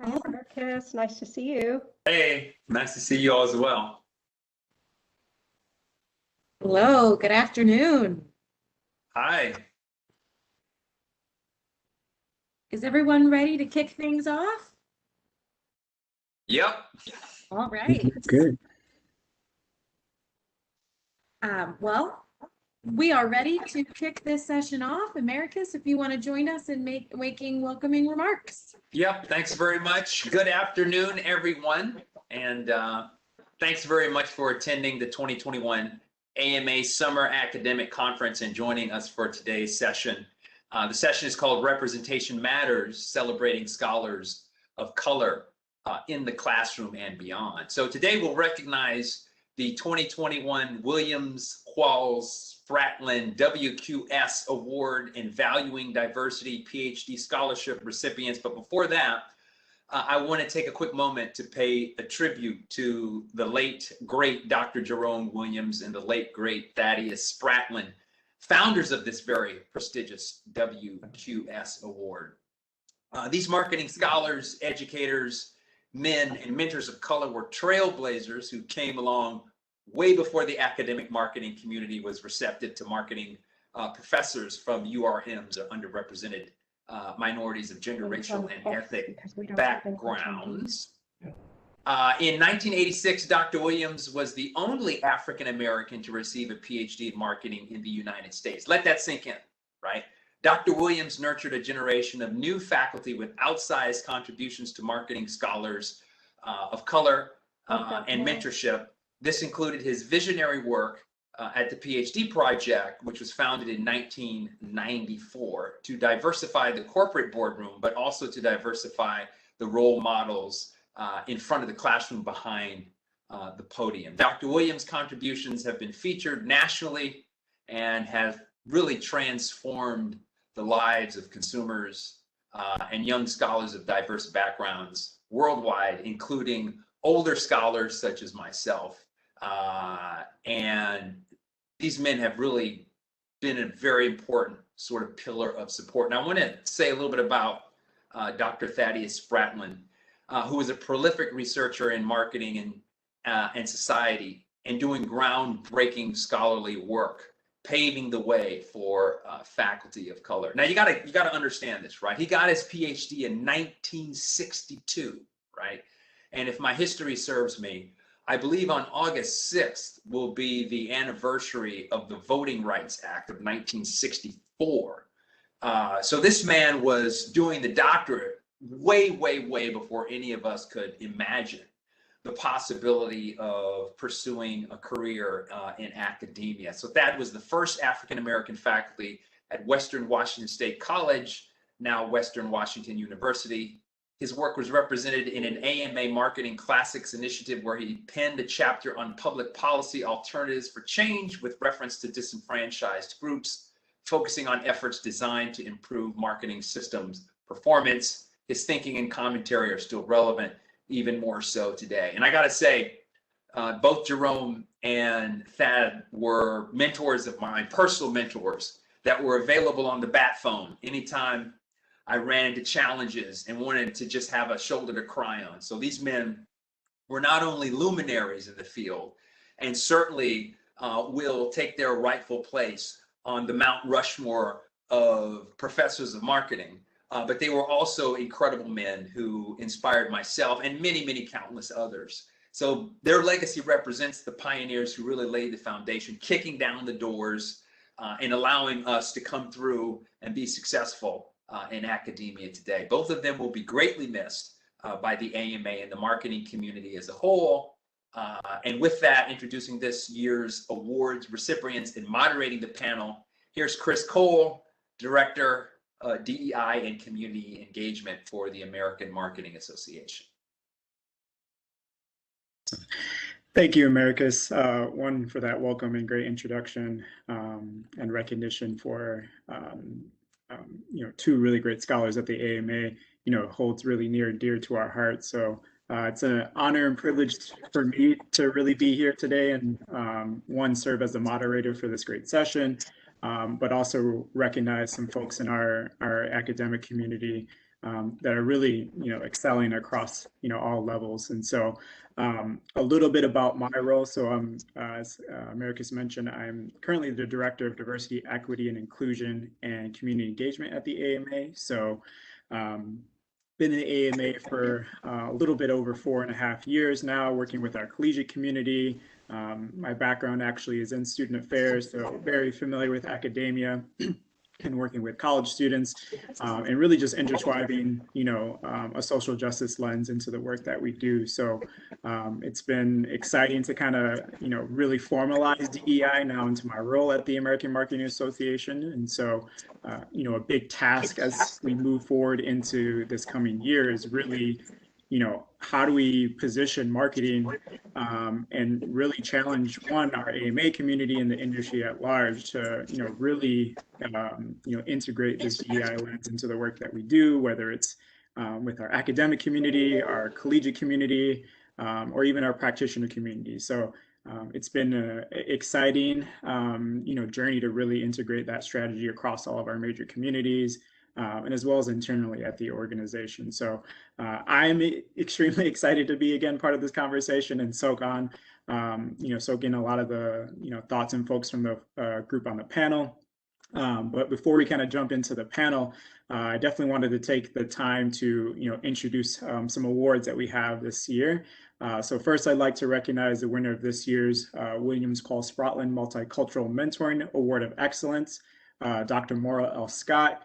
Hi, Marcus. Nice to see you. Hey, nice to see you all as well. Hello, good afternoon. Hi. Is everyone ready to kick things off? Yep. All right. Good. Well, we are ready to kick this session off. Enriquez, if you want to join us in making welcoming remarks. Yep. Thanks very much. Good afternoon, everyone. And thanks very much for attending the 2021 AMA Summer Academic Conference and joining us for today's session. The session is called Representation Matters, Celebrating Scholars of Color in the Classroom and Beyond. So today we'll recognize the 2021 Williams-Qualls-Spratlen WQS Award in Valuing Diversity Ph.D. Scholarship recipients. But before that, I want to take a quick moment to pay a tribute to the late, great Dr. Jerome Williams and the late, great Thaddeus Fratlin, founders of this very prestigious WQS Award. These marketing scholars, educators, men, and mentors of color were trailblazers who came along way before the academic marketing community was receptive to marketing professors from URMs or underrepresented minorities of gender, racial, and ethnic backgrounds. In 1986, Dr. Williams was the only African American to receive a PhD in marketing in the United States. Let that sink in, right? Dr. Williams nurtured a generation of new faculty with outsized contributions to marketing scholars of color and mentorship. This included his visionary work at the PhD Project, which was founded in 1994 to diversify the corporate boardroom, but also to diversify the role models in front of the classroom behind the podium. Dr. Williams' contributions have been featured nationally and have really transformed the lives of consumers and young scholars of diverse backgrounds worldwide, including older scholars such as myself. And these men have really been a very important sort of pillar of support. And I want to say a little bit about Dr. Thaddeus Fratlin, who is a prolific researcher in marketing and society and doing groundbreaking scholarly work, paving the way for faculty of color. Now you gotta understand this, right? He got his PhD in 1962, right? And if my history serves me, I believe on August 6th will be the anniversary of the Voting Rights Act of 1964. So this man was doing the doctorate way before any of us could imagine the possibility of pursuing a career in academia. So Thad was the first African-American faculty at Western Washington State College, now Western Washington University. His work was represented in an AMA Marketing Classics initiative where he penned a chapter on public policy alternatives for change with reference to disenfranchised groups, focusing on efforts designed to improve marketing systems performance. His thinking and commentary are still relevant, even more so today. And I gotta say, both Jerome and Thad were mentors of mine, personal mentors that were available on the bat phone anytime I ran into challenges and wanted to just have a shoulder to cry on. So these men were not only luminaries in the field and certainly will take their rightful place on the Mount Rushmore of professors of marketing, but they were also incredible men who inspired myself and many countless others. So their legacy represents the pioneers who really laid the foundation, kicking down the doors and allowing us to come through and be successful in academia today. Both of them will be greatly missed by the AMA and the marketing community as a whole. And with that, introducing this year's awards recipients and moderating the panel, here's Chris Cole, Director, DEI and Community Engagement for the American Marketing Association. Thank you, Enriquez, one for that welcome and great introduction and recognition for two really great scholars at the AMA. Holds really near and dear to our hearts. So it's an honor and privilege for me to really be here today and serve as the moderator for this great session, but also recognize some folks in our academic community that are really, excelling across, all levels. And so a little bit about my role. So as Americus mentioned, I'm currently the Director of Diversity, Equity, and Inclusion and Community Engagement at the AMA. So been in the AMA for a little bit over 4.5 years now, working with our collegiate community. My background actually is in student affairs, so very familiar with academia and working with college students, and really just intertwining, a social justice lens into the work that we do. So it's been exciting to kind of, really formalize DEI now into my role at the American Marketing Association. And so, a big task as we move forward into this coming year is really, how do we position marketing and really challenge our AMA community and the industry at large to, really, integrate this DEI lens into the work that we do, whether it's with our academic community, our collegiate community, or even our practitioner community. So it's been an exciting, journey to really integrate that strategy across all of our major communities. And as well as internally at the organization. So I'm extremely excited to be again part of this conversation and soak in a lot of the thoughts and folks from the group on the panel. But before we kind of jump into the panel, I definitely wanted to take the time to introduce some awards that we have this year. So first, I'd like to recognize the winner of this year's Williams-Qualls-Spratlen Multicultural Mentoring Award of Excellence, Dr. Maura L. Scott,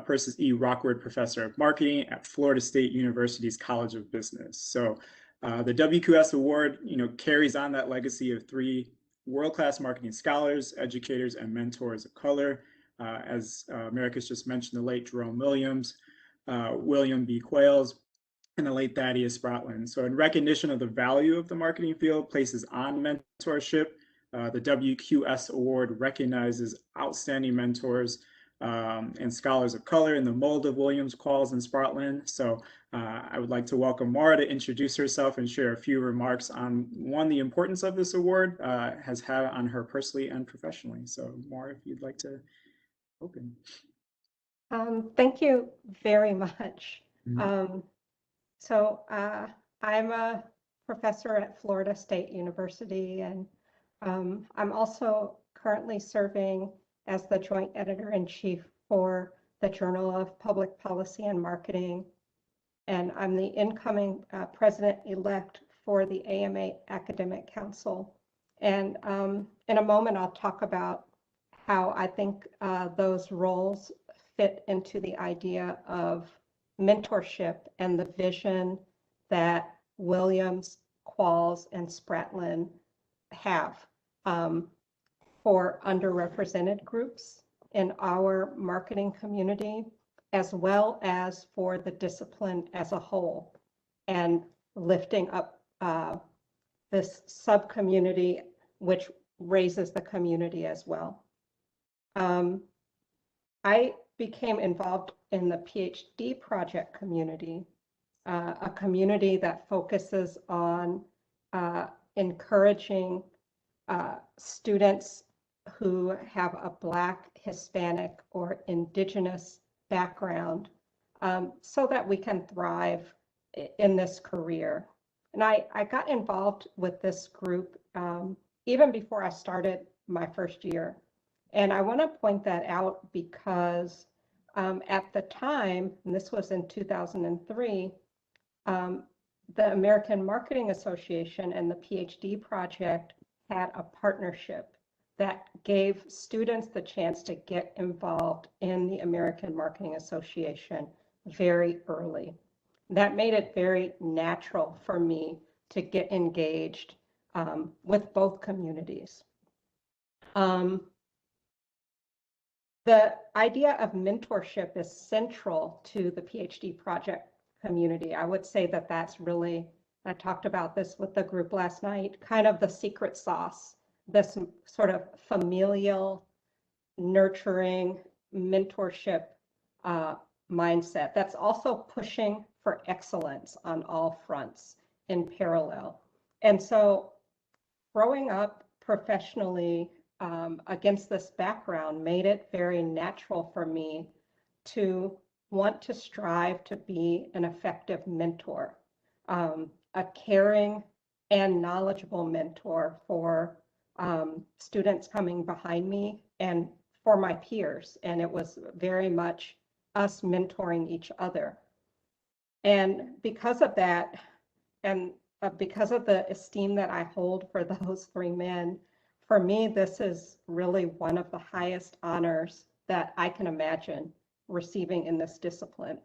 Persis E. Rockwood Professor of Marketing at Florida State University's College of Business. So the WQS Award, carries on that legacy of 3 world-class marketing scholars, educators, and mentors of color. As Americus just mentioned, the late Jerome Williams, William B. Quails, and the late Thaddeus Fratlin. So in recognition of the value of the marketing field places on mentorship, the WQS Award recognizes outstanding mentors and scholars of color in the mold of Williams-Qualls-Spratlen. So I would like to welcome Maura to introduce herself and share a few remarks on the importance of this award has had on her personally and professionally. So Maura, if you'd like to open. Thank you very much. Mm-hmm. I'm a professor at Florida State University, and I'm also currently serving as the joint editor-in-chief for the Journal of Public Policy and Marketing. And I'm the incoming president-elect for the AMA Academic Council. And in a moment, I'll talk about how I think those roles fit into the idea of mentorship and the vision that Williams, Qualls, and Spratlen have for underrepresented groups in our marketing community, as well as for the discipline as a whole, and lifting up this sub-community, which raises the community as well. I became involved in the PhD project community, a community that focuses on encouraging students who have a Black, Hispanic, or Indigenous background so that we can thrive in this career. And I got involved with this group even before I started my first year. And I want to point that out because at the time, and this was in 2003, the American Marketing Association and the PhD project had a partnership that gave students the chance to get involved in the American Marketing Association very early. That made it very natural for me to get engaged with both communities. The idea of mentorship is central to the PhD project community. I would say that that's really, I talked about this with the group last night, kind of the secret sauce, this sort of familial, nurturing mentorship mindset that's also pushing for excellence on all fronts in parallel. And so growing up professionally against this background made it very natural for me to want to strive to be an effective mentor, a caring and knowledgeable mentor for students coming behind me and for my peers. And it was very much us mentoring each other. And because of that, and because of the esteem that I hold for those three men, for me, this is really one of the highest honors that I can imagine receiving in this discipline.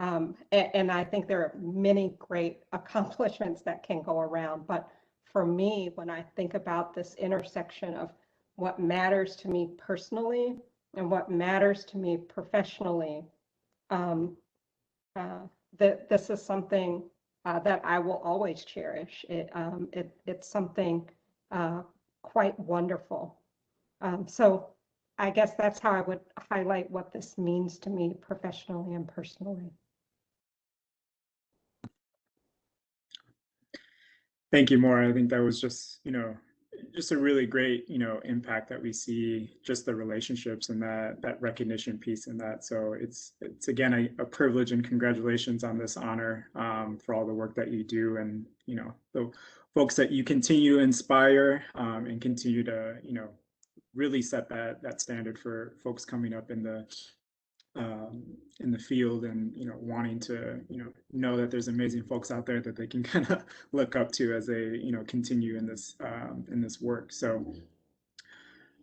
And I think there are many great accomplishments that can go around. But for me, when I think about this intersection of what matters to me personally and what matters to me professionally, this is something that I will always cherish. It's something quite wonderful. So I guess that's how I would highlight what this means to me professionally and personally. Thank you, Maura. I think that was just, just a really great, impact that we see, just the relationships and that recognition piece in that. So it's again, a privilege, and congratulations on this honor for all the work that you do, and, the folks that you continue to inspire and continue to, really set that standard for folks coming up in the field, and wanting to know that there's amazing folks out there that they can kind of look up to as they continue in this work. So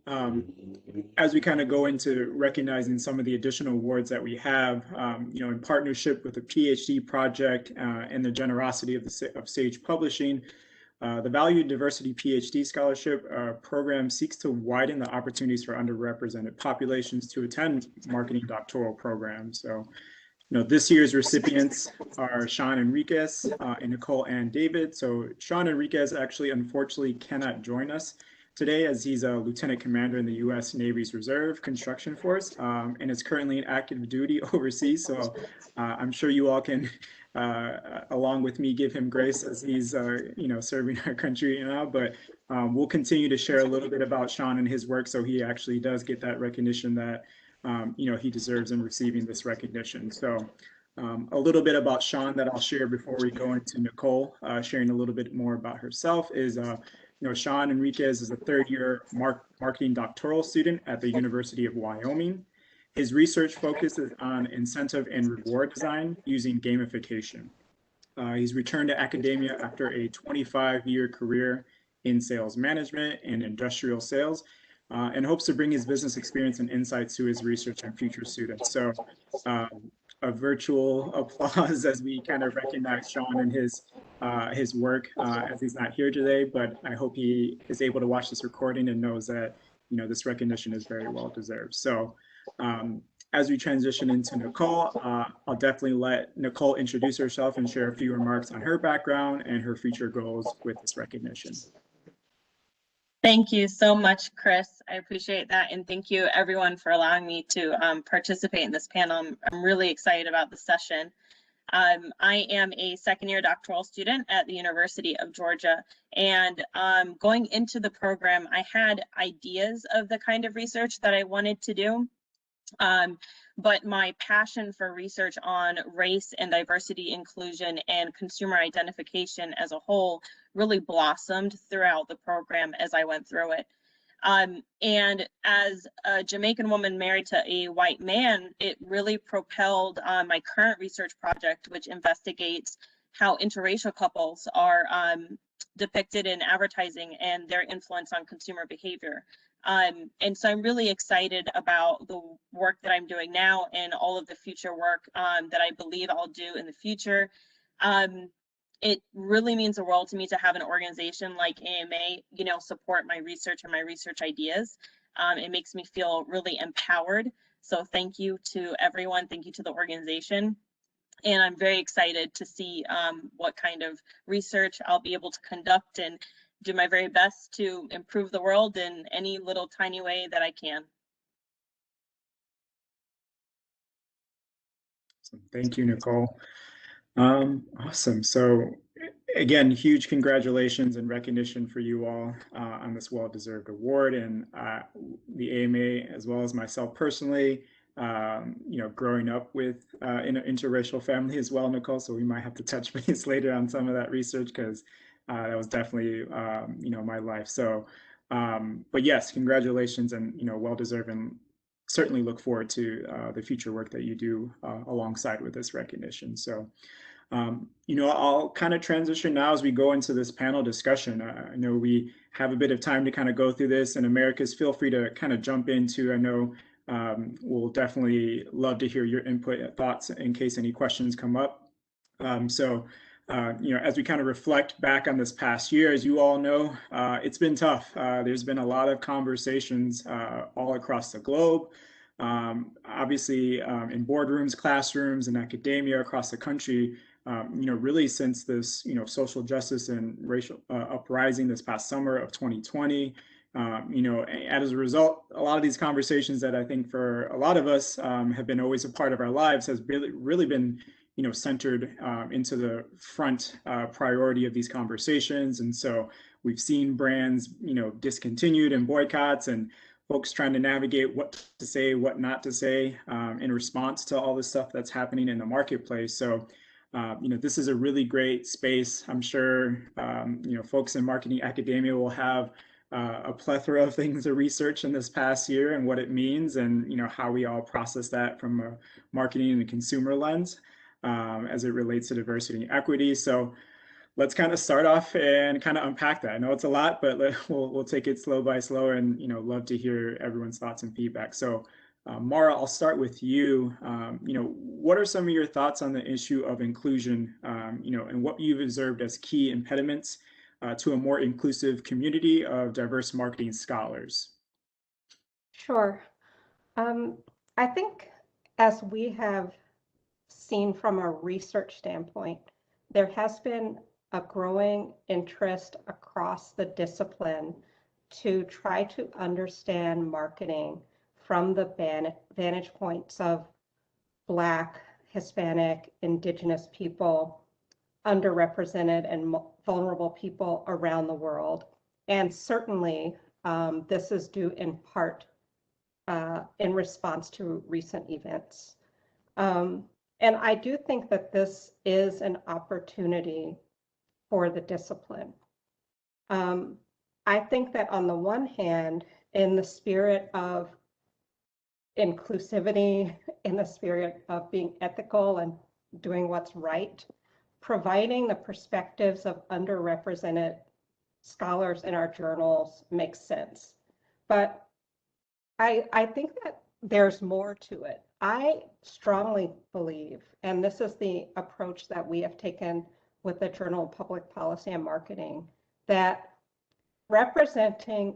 as we kind of go into recognizing some of the additional awards that we have, in partnership with the PhD project and the generosity of Sage Publishing, the Valuing Diversity Ph.D. scholarship program seeks to widen the opportunities for underrepresented populations to attend marketing doctoral programs. So, this year's recipients are Sean Enriquez and Nicole Ann David. So Sean Enriquez actually, unfortunately, cannot join us today, as he's a lieutenant commander in the U.S. Navy's Reserve Construction Force and is currently in active duty overseas. So I'm sure you all can, along with me, give him grace as he's, serving our country now. But we'll continue to share a little bit about Sean and his work, so he actually does get that recognition that, he deserves in receiving this recognition. So a little bit about Sean that I'll share before we go into Nicole, sharing a little bit more about herself is, Sean Enriquez is a third-year marketing doctoral student at the University of Wyoming. His research focuses on incentive and reward design using gamification. He's returned to academia after a 25-year career in sales management and industrial sales, and hopes to bring his business experience and insights to his research and future students. So a virtual applause as we kind of recognize Sean and his work as he's not here today, but I hope he is able to watch this recording and knows that, this recognition is very well deserved. So as we transition into Nicole, I'll definitely let Nicole introduce herself and share a few remarks on her background and her future goals with this recognition. Thank you so much, Chris. I appreciate that. And thank you everyone for allowing me to participate in this panel. I'm really excited about the session. I am a second-year doctoral student at the University of Georgia, and going into the program, I had ideas of the kind of research that I wanted to do, but my passion for research on race and diversity, inclusion, and consumer identification as a whole really blossomed throughout the program as I went through it. And as a Jamaican woman married to a white man, it really propelled my current research project, which investigates how interracial couples are depicted in advertising and their influence on consumer behavior. And so I'm really excited about the work that I'm doing now and all of the future work that I believe I'll do in the future. It really means the world to me to have an organization like AMA, support my research and my research ideas. It makes me feel really empowered. So thank you to everyone. Thank you to the organization. And I'm very excited to see what kind of research I'll be able to conduct and do my very best to improve the world in any little tiny way that I can. Thank you, Nicole. Awesome. So again, huge congratulations and recognition for you all on this well-deserved award. And the AMA, as well as myself personally, growing up with in an interracial family as well, Nicole. So we might have to touch base later on some of that research because that was definitely, my life. So, but yes, congratulations and, well-deserved, and certainly look forward to the future work that you do alongside with this recognition. So, I'll kind of transition now as we go into this panel discussion. I know we have a bit of time to kind of go through this, and Americas, feel free to kind of jump into. I know we'll definitely love to hear your input and thoughts in case any questions come up. As we kind of reflect back on this past year, as you all know, it's been tough. There's been a lot of conversations all across the globe. Obviously, in boardrooms, classrooms, and academia across the country, really since this, social justice and racial uprising this past summer of 2020. As a result, a lot of these conversations that I think for a lot of us have been always a part of our lives has really been, centered into the front priority of these conversations. And so we've seen brands, discontinued and boycotts, and folks trying to navigate what to say, what not to say in response to all the stuff that's happening in the marketplace. So, this is a really great space. I'm sure, folks in marketing academia will have a plethora of things to research in this past year and what it means, and how we all process that from a marketing and consumer lens as it relates to diversity and equity. So let's kind of start off and kind of unpack that. I know it's a lot, but we'll take it slow by slow, and love to hear everyone's thoughts and feedback. So Mara, I'll start with you. What are some of your thoughts on the issue of inclusion, and what you've observed as key impediments to a more inclusive community of diverse marketing scholars? Sure. I think as we have seen from a research standpoint, there has been a growing interest across the discipline to try to understand marketing from the vantage points of Black, Hispanic, Indigenous people, underrepresented and vulnerable people around the world. And certainly this is due in part in response to recent events. And I do think that this is an opportunity for the discipline. I think that on the one hand, in the spirit of inclusivity, in the spirit of being ethical and doing what's right, providing the perspectives of underrepresented scholars in our journals makes sense. But I think that there's more to it. I strongly believe, and this is the approach that we have taken with the Journal of Public Policy and Marketing, that representing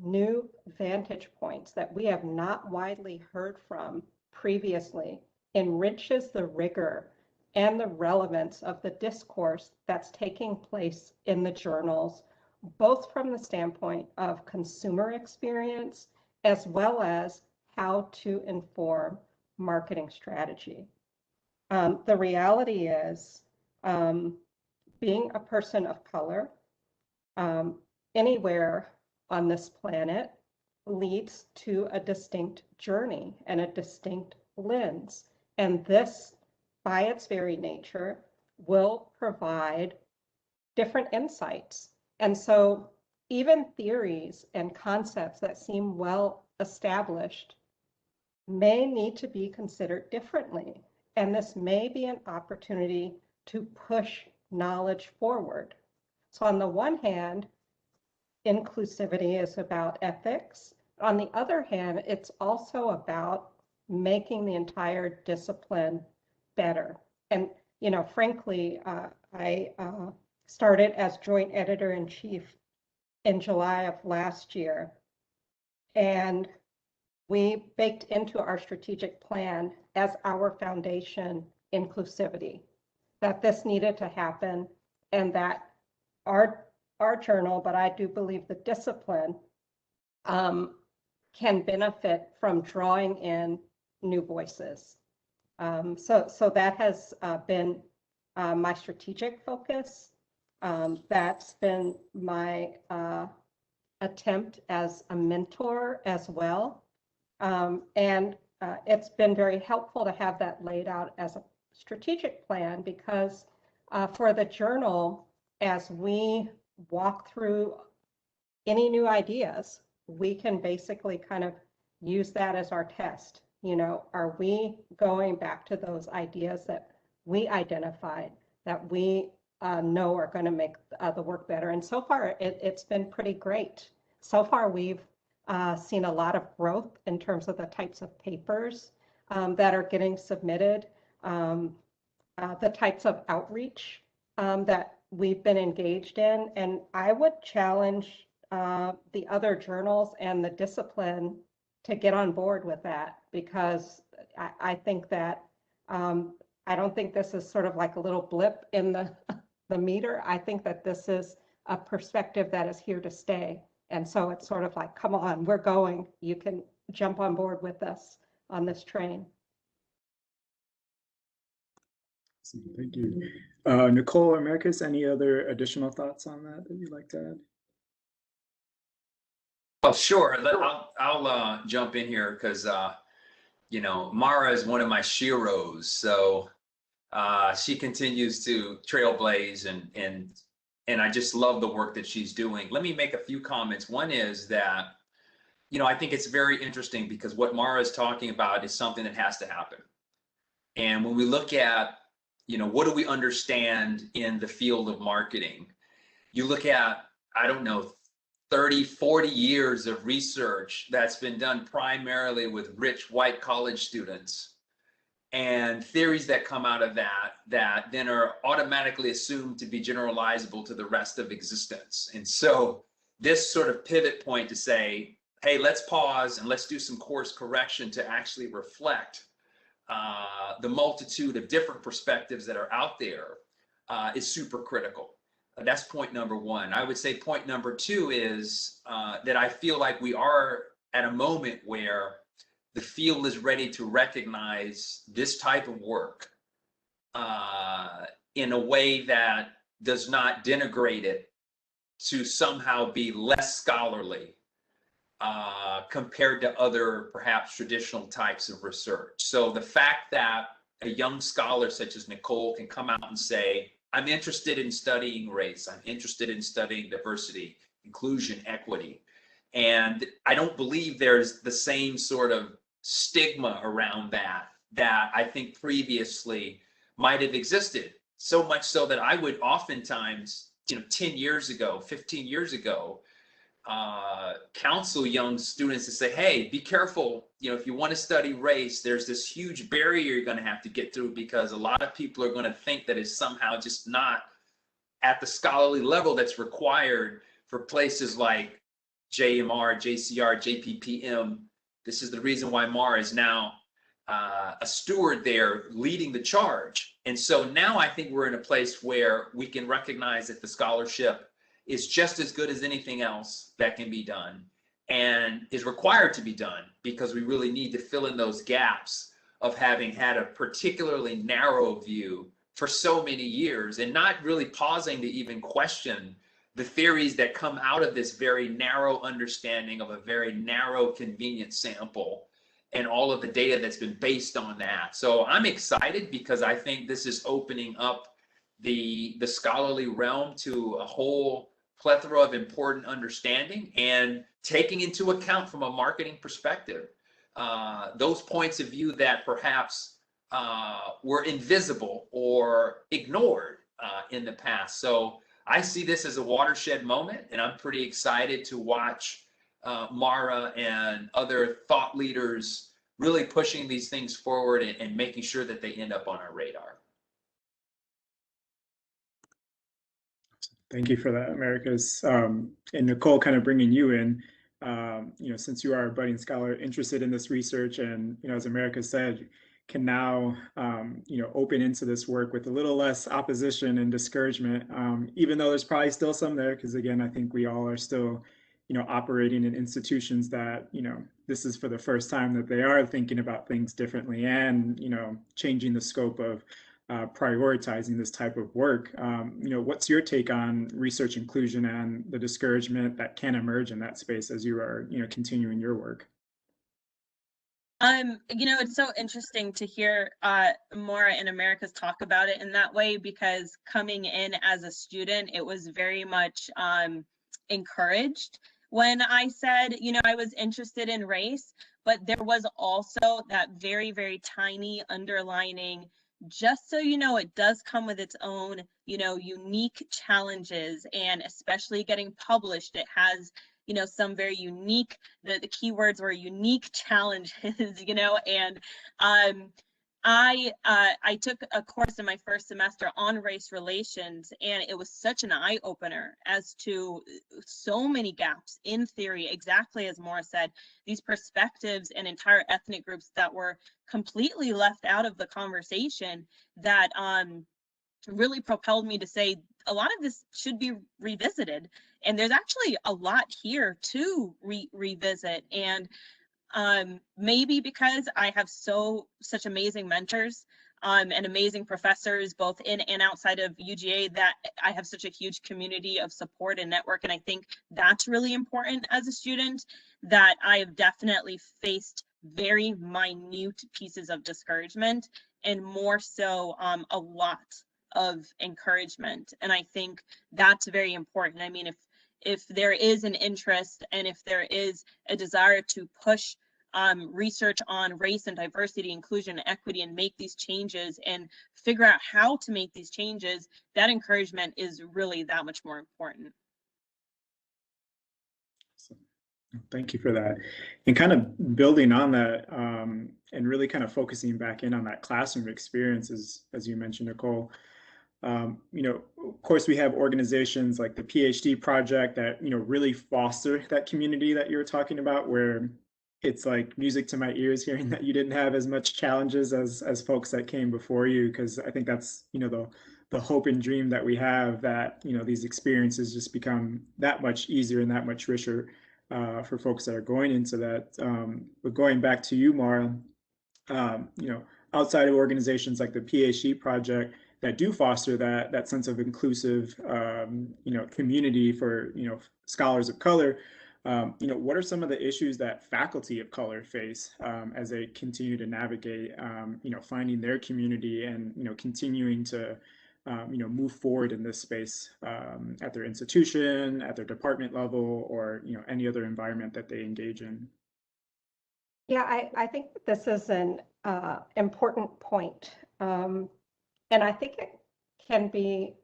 new vantage points that we have not widely heard from previously enriches the rigor and the relevance of the discourse that's taking place in the journals, both from the standpoint of consumer experience as well as how to inform marketing strategy. The reality is, being a person of color anywhere on this planet leads to a distinct journey and a distinct lens. And this, by its very nature, will provide different insights. And so even theories and concepts that seem well established may need to be considered differently. And this may be an opportunity to push knowledge forward. So on the one hand, inclusivity is about ethics. On the other hand, it's also about making the entire discipline better. And, frankly, I started as joint editor-in-chief in July of last year. And we baked into our strategic plan as our foundation inclusivity, that this needed to happen, and that our journal, but I do believe the discipline, can benefit from drawing in new voices. So that has been my strategic focus. That's been my attempt as a mentor as well. And it's been very helpful to have that laid out as a strategic plan because for the journal, as we walk through any new ideas, we can basically kind of use that as our test. You know, are we going back to those ideas that we identified that we know are going to make the work better? And so far, it's been pretty great. So far, we've seen a lot of growth in terms of the types of papers that are getting submitted, the types of outreach that we've been engaged in. And I would challenge the other journals and the discipline to get on board with that, because I think that I don't think this is sort of like a little blip in the meter. I think that this is a perspective that is here to stay. And so it's sort of like, come on, we're going. You can jump on board with us on this train. Thank you. Nicole or Enriquez, any other additional thoughts on that you'd like to add? Well, sure. I'll jump in here because, you know, Mara is one of my sheroes. So she continues to trailblaze and I just love the work that she's doing. Let me make a few comments. One is that, you know, I think it's very interesting because what Mara is talking about is something that has to happen. And when we look at, you know, what do we understand in the field of marketing? You look at, I don't know, 30, 40 years of research that's been done primarily with rich white college students, and theories that come out of that then are automatically assumed to be generalizable to the rest of existence. And so this sort of pivot point to say, hey, let's pause and let's do some course correction to actually reflect the multitude of different perspectives that are out there is super critical. That's point number one. I would say point number two is that I feel like we are at a moment where the field is ready to recognize this type of work in a way that does not denigrate it to somehow be less scholarly compared to other perhaps traditional types of research. So the fact that a young scholar such as Nicole can come out and say, I'm interested in studying race, I'm interested in studying diversity, inclusion, equity. And I don't believe there's the same sort of stigma around that I think previously might have existed. So much so that I would oftentimes, 10 years ago, 15 years ago, counsel young students to say, hey, be careful. If you want to study race, there's this huge barrier you're going to have to get through because a lot of people are going to think that it's somehow just not at the scholarly level that's required for places like JMR, JCR, JPPM. This is the reason why Mara is now a steward there leading the charge. And so now I think we're in a place where we can recognize that the scholarship is just as good as anything else that can be done and is required to be done because we really need to fill in those gaps of having had a particularly narrow view for so many years and not really pausing to even question the theories that come out of this very narrow understanding of a very narrow, convenient sample and all of the data that's been based on that. So I'm excited because I think this is opening up the scholarly realm to a whole plethora of important understanding and taking into account from a marketing perspective those points of view that perhaps were invisible or ignored in the past. So I see this as a watershed moment, and I'm pretty excited to watch Mara and other thought leaders really pushing these things forward and making sure that they end up on our radar. Thank you for that, Enriquez. And Nicole, kind of bringing you in, since you are a budding scholar interested in this research and, as Enriquez said, can now, open into this work with a little less opposition and discouragement, even though there's probably still some there, because again, I think we all are still, operating in institutions that, this is for the first time that they are thinking about things differently and, changing the scope of prioritizing this type of work. What's your take on research inclusion and the discouragement that can emerge in that space as you are, continuing your work? It's so interesting to hear Maura and Americas talk about it in that way, because coming in as a student, it was very much encouraged when I said, I was interested in race, but there was also that very, very tiny underlining, just so you know, it does come with its own, unique challenges, and especially getting published, it has some very unique, the keywords were unique challenges, and I took a course in my first semester on race relations, and it was such an eye opener as to so many gaps in theory, exactly as Maura said, these perspectives and entire ethnic groups that were completely left out of the conversation, that really propelled me to say a lot of this should be revisited, and there's actually a lot here to revisit. And maybe because I have such amazing mentors and amazing professors both in and outside of UGA, that I have such a huge community of support and network, and I think that's really important as a student, that I have definitely faced very minute pieces of discouragement, and more so a lot of encouragement. And I think that's very important. I mean, if there is an interest, and if there is a desire to push research on race and diversity, inclusion, and equity, and make these changes and figure out how to make these changes, that encouragement is really that much more important. Thank you for that. And kind of building on that, and really kind of focusing back in on that classroom experience, as you mentioned, Nicole. Of course, we have organizations like the PhD project that, really foster that community that you were talking about, where it's like music to my ears hearing that you didn't have as much challenges as folks that came before you, because I think that's, the hope and dream that we have, that, these experiences just become that much easier and that much richer for folks that are going into that. But going back to you, Maura, outside of organizations like the PhD project that do foster that sense of inclusive, community for, scholars of color, what are some of the issues that faculty of color face as they continue to navigate, finding their community and, continuing to, move forward in this space at their institution, at their department level, or, any other environment that they engage in? Yeah, I think that this is an important point. And I think it can be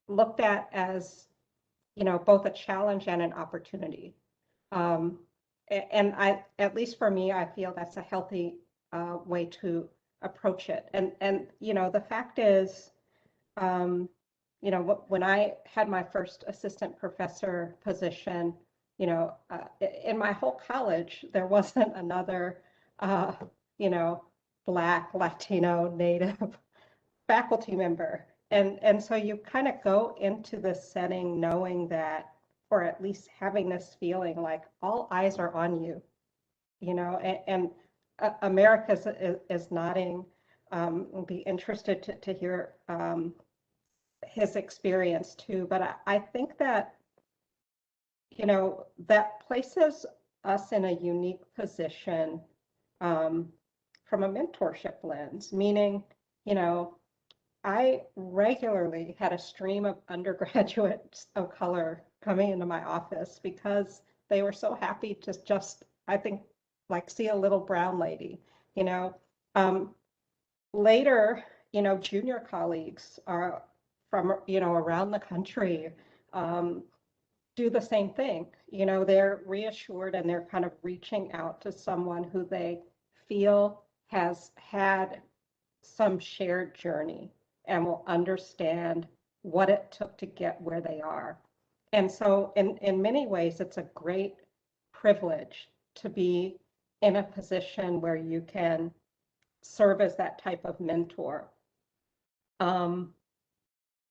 looked at as, both a challenge and an opportunity. And at least for me, I feel that's a healthy way to approach it. And the fact is, when I had my first assistant professor position, in my whole college, there wasn't another, Black, Latino, Native faculty member. And so you kind of go into this setting knowing that, or at least having this feeling like all eyes are on you, and America is nodding. We'll be interested to hear his experience too. But I think that, that places us in a unique position from a mentorship lens, meaning, I regularly had a stream of undergraduates of color coming into my office because they were so happy to just, I think, like see a little brown lady, Later, junior colleagues are from, around the country do the same thing. They're reassured and they're kind of reaching out to someone who they feel has had some shared journey and will understand what it took to get where they are. And so in many ways, it's a great privilege to be in a position where you can serve as that type of mentor. But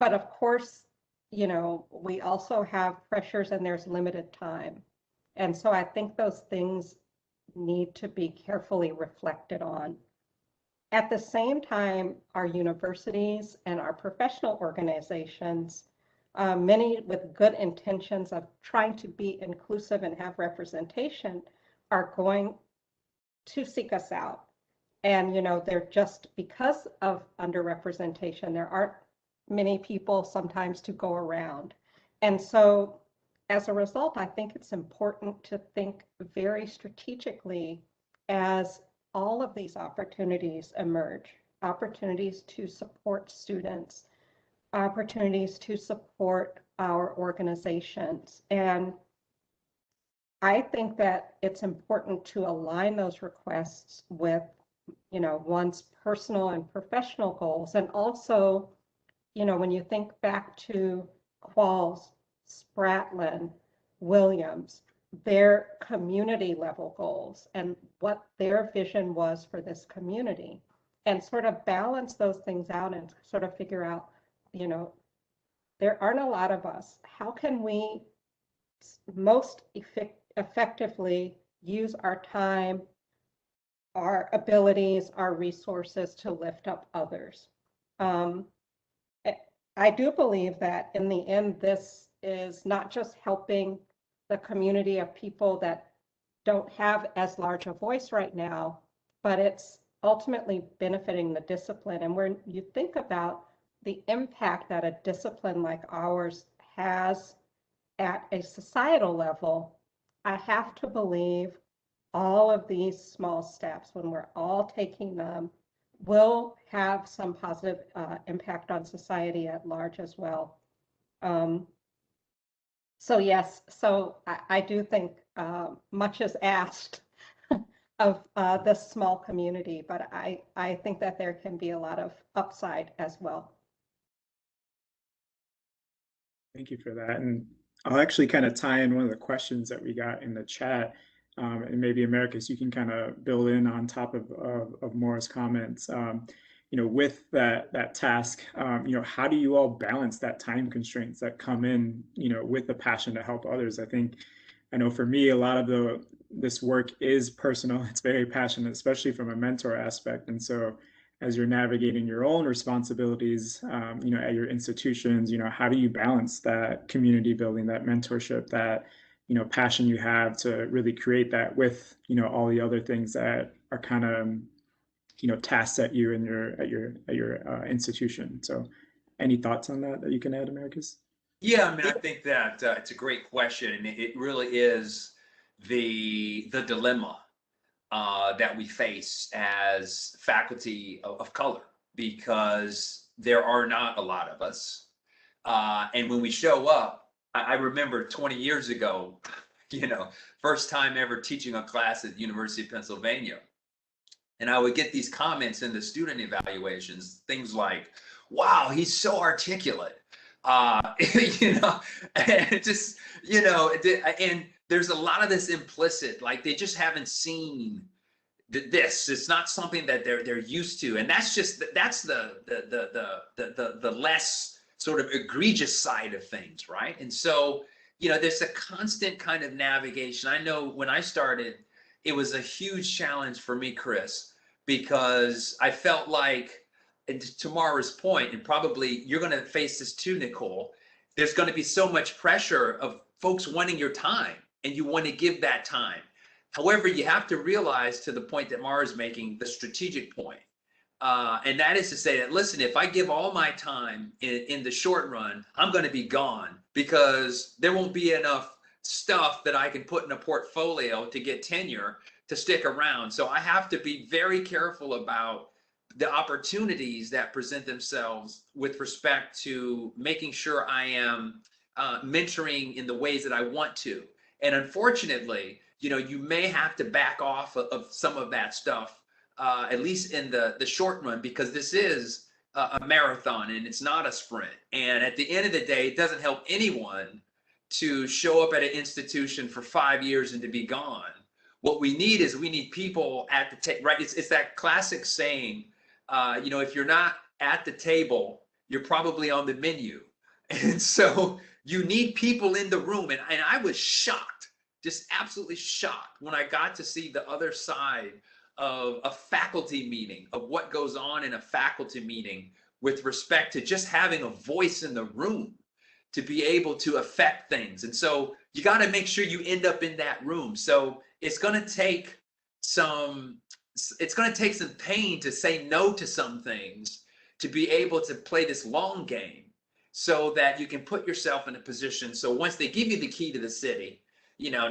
of course, we also have pressures and there's limited time. And so I think those things need to be carefully reflected on. At the same time, our universities and our professional organizations, many with good intentions of trying to be inclusive and have representation, are going to seek us out. And, they're just because of underrepresentation, there aren't many people sometimes to go around. And so as a result, I think it's important to think very strategically as all of these opportunities emerge, opportunities to support students, opportunities to support our organizations. And I think that it's important to align those requests with, one's personal and professional goals. And also, when you think back to Qualls-Spratlen, Williams, their community level goals and what their vision was for this community, and sort of balance those things out and sort of figure out, there aren't a lot of us. How can we most effectively use our time, our abilities, our resources to lift up others? I do believe that in the end, this is not just helping the community of people that don't have as large a voice right now, but it's ultimately benefiting the discipline. And when you think about the impact that a discipline like ours has at a societal level, I have to believe all of these small steps, when we're all taking them, will have some positive impact on society at large as well. So yes, so I do think much is asked of this small community, but I think that there can be a lot of upside as well. Thank you for that. And I'll actually kind of tie in one of the questions that we got in the chat. And maybe Americus, you can kind of build in on top of Maura's comments. With that task, how do you all balance that time constraints that come in, with the passion to help others? I know for me, a lot of this work is personal. It's very passionate, especially from a mentor aspect. And so as you're navigating your own responsibilities, at your institutions, how do you balance that community building, that mentorship, that passion you have to really create that with, all the other things that are kind of, tasks at you and at your institution. So any thoughts on that you can add, Americus? Yeah, I mean, I think that it's a great question, and it really is the dilemma that we face as faculty of color, because there are not a lot of us. And when we show up, I remember 20 years ago, first time ever teaching a class at the University of Pennsylvania. And I would get these comments in the student evaluations, things like, wow, he's so articulate. And just, and there's a lot of this implicit, like they just haven't seen this. It's not something that they're used to. And that's the less sort of egregious side of things, right? And so, there's a constant kind of navigation. I know when I started, it was a huge challenge for me, Chris, because I felt like, and to Maura's point, and probably you're going to face this too, Nicole, there's going to be so much pressure of folks wanting your time, and you want to give that time. However, you have to realize, to the point that Maura's making, the strategic point. And that is to say that, listen, if I give all my time in the short run, I'm going to be gone, because there won't be enough stuff that I can put in a portfolio to get tenure to stick around. So I have to be very careful about the opportunities that present themselves with respect to making sure I am mentoring in the ways that I want to. And unfortunately, you may have to back off of some of that stuff, at least in the short run, because this is a marathon and it's not a sprint. And at the end of the day, it doesn't help anyone to show up at an institution for 5 years and to be gone. What we need is people at the table, right? It's that classic saying, if you're not at the table, you're probably on the menu. And so you need people in the room. And I was shocked, just absolutely shocked, when I got to see the other side of a faculty meeting, of what goes on in a faculty meeting with respect to just having a voice in the room to be able to affect things. And so you got to make sure you end up in that room. So it's going to take it's going to take some pain to say no to some things, to be able to play this long game so that you can put yourself in a position. So once they give you the key to the city, now,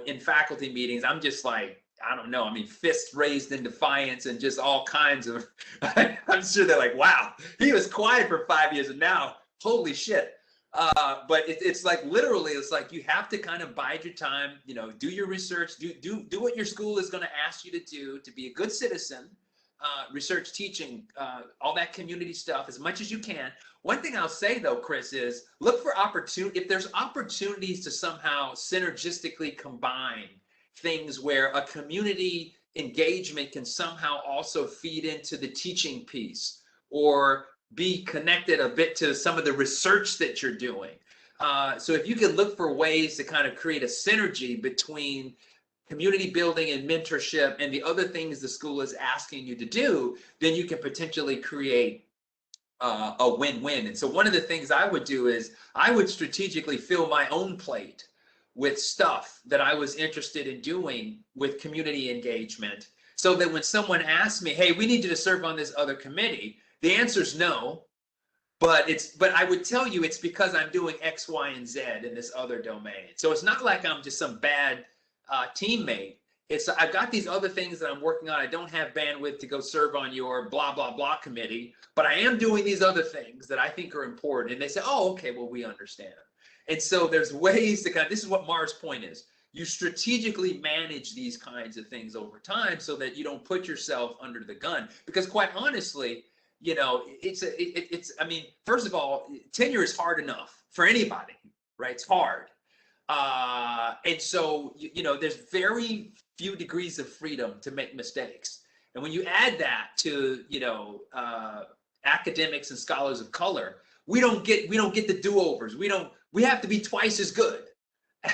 in faculty meetings, I'm just like, I don't know. I mean, fists raised in defiance and just all kinds of, I'm sure they're like, wow, he was quiet for 5 years and now, holy shit. But it's like, literally, it's like you have to kind of bide your time, do your research, do what your school is going to ask you to do to be a good citizen, research, teaching, all that community stuff as much as you can. One thing I'll say though, Chris, is look for opportunity. If there's opportunities to somehow synergistically combine things where a community engagement can somehow also feed into the teaching piece or be connected a bit to some of the research that you're doing. So if you can look for ways to kind of create a synergy between community building and mentorship and the other things the school is asking you to do, then you can potentially create a win-win. And so one of the things I would do is I would strategically fill my own plate with stuff that I was interested in doing with community engagement, so that when someone asks me, hey, we need you to serve on this other committee, the answer is no, but I would tell you it's because I'm doing X, Y, and Z in this other domain. So it's not like I'm just some bad teammate. It's I've got these other things that I'm working on. I don't have bandwidth to go serve on your blah, blah, blah committee, but I am doing these other things that I think are important. And they say, oh, okay, well, we understand. And so there's ways to this is what Mara's point is. You strategically manage these kinds of things over time so that you don't put yourself under the gun. Because quite honestly, I mean, first of all, tenure is hard enough for anybody, right? It's hard. And so, there's very few degrees of freedom to make mistakes. And when you add that to, academics and scholars of color, we don't get the do-overs. We have to be twice as good.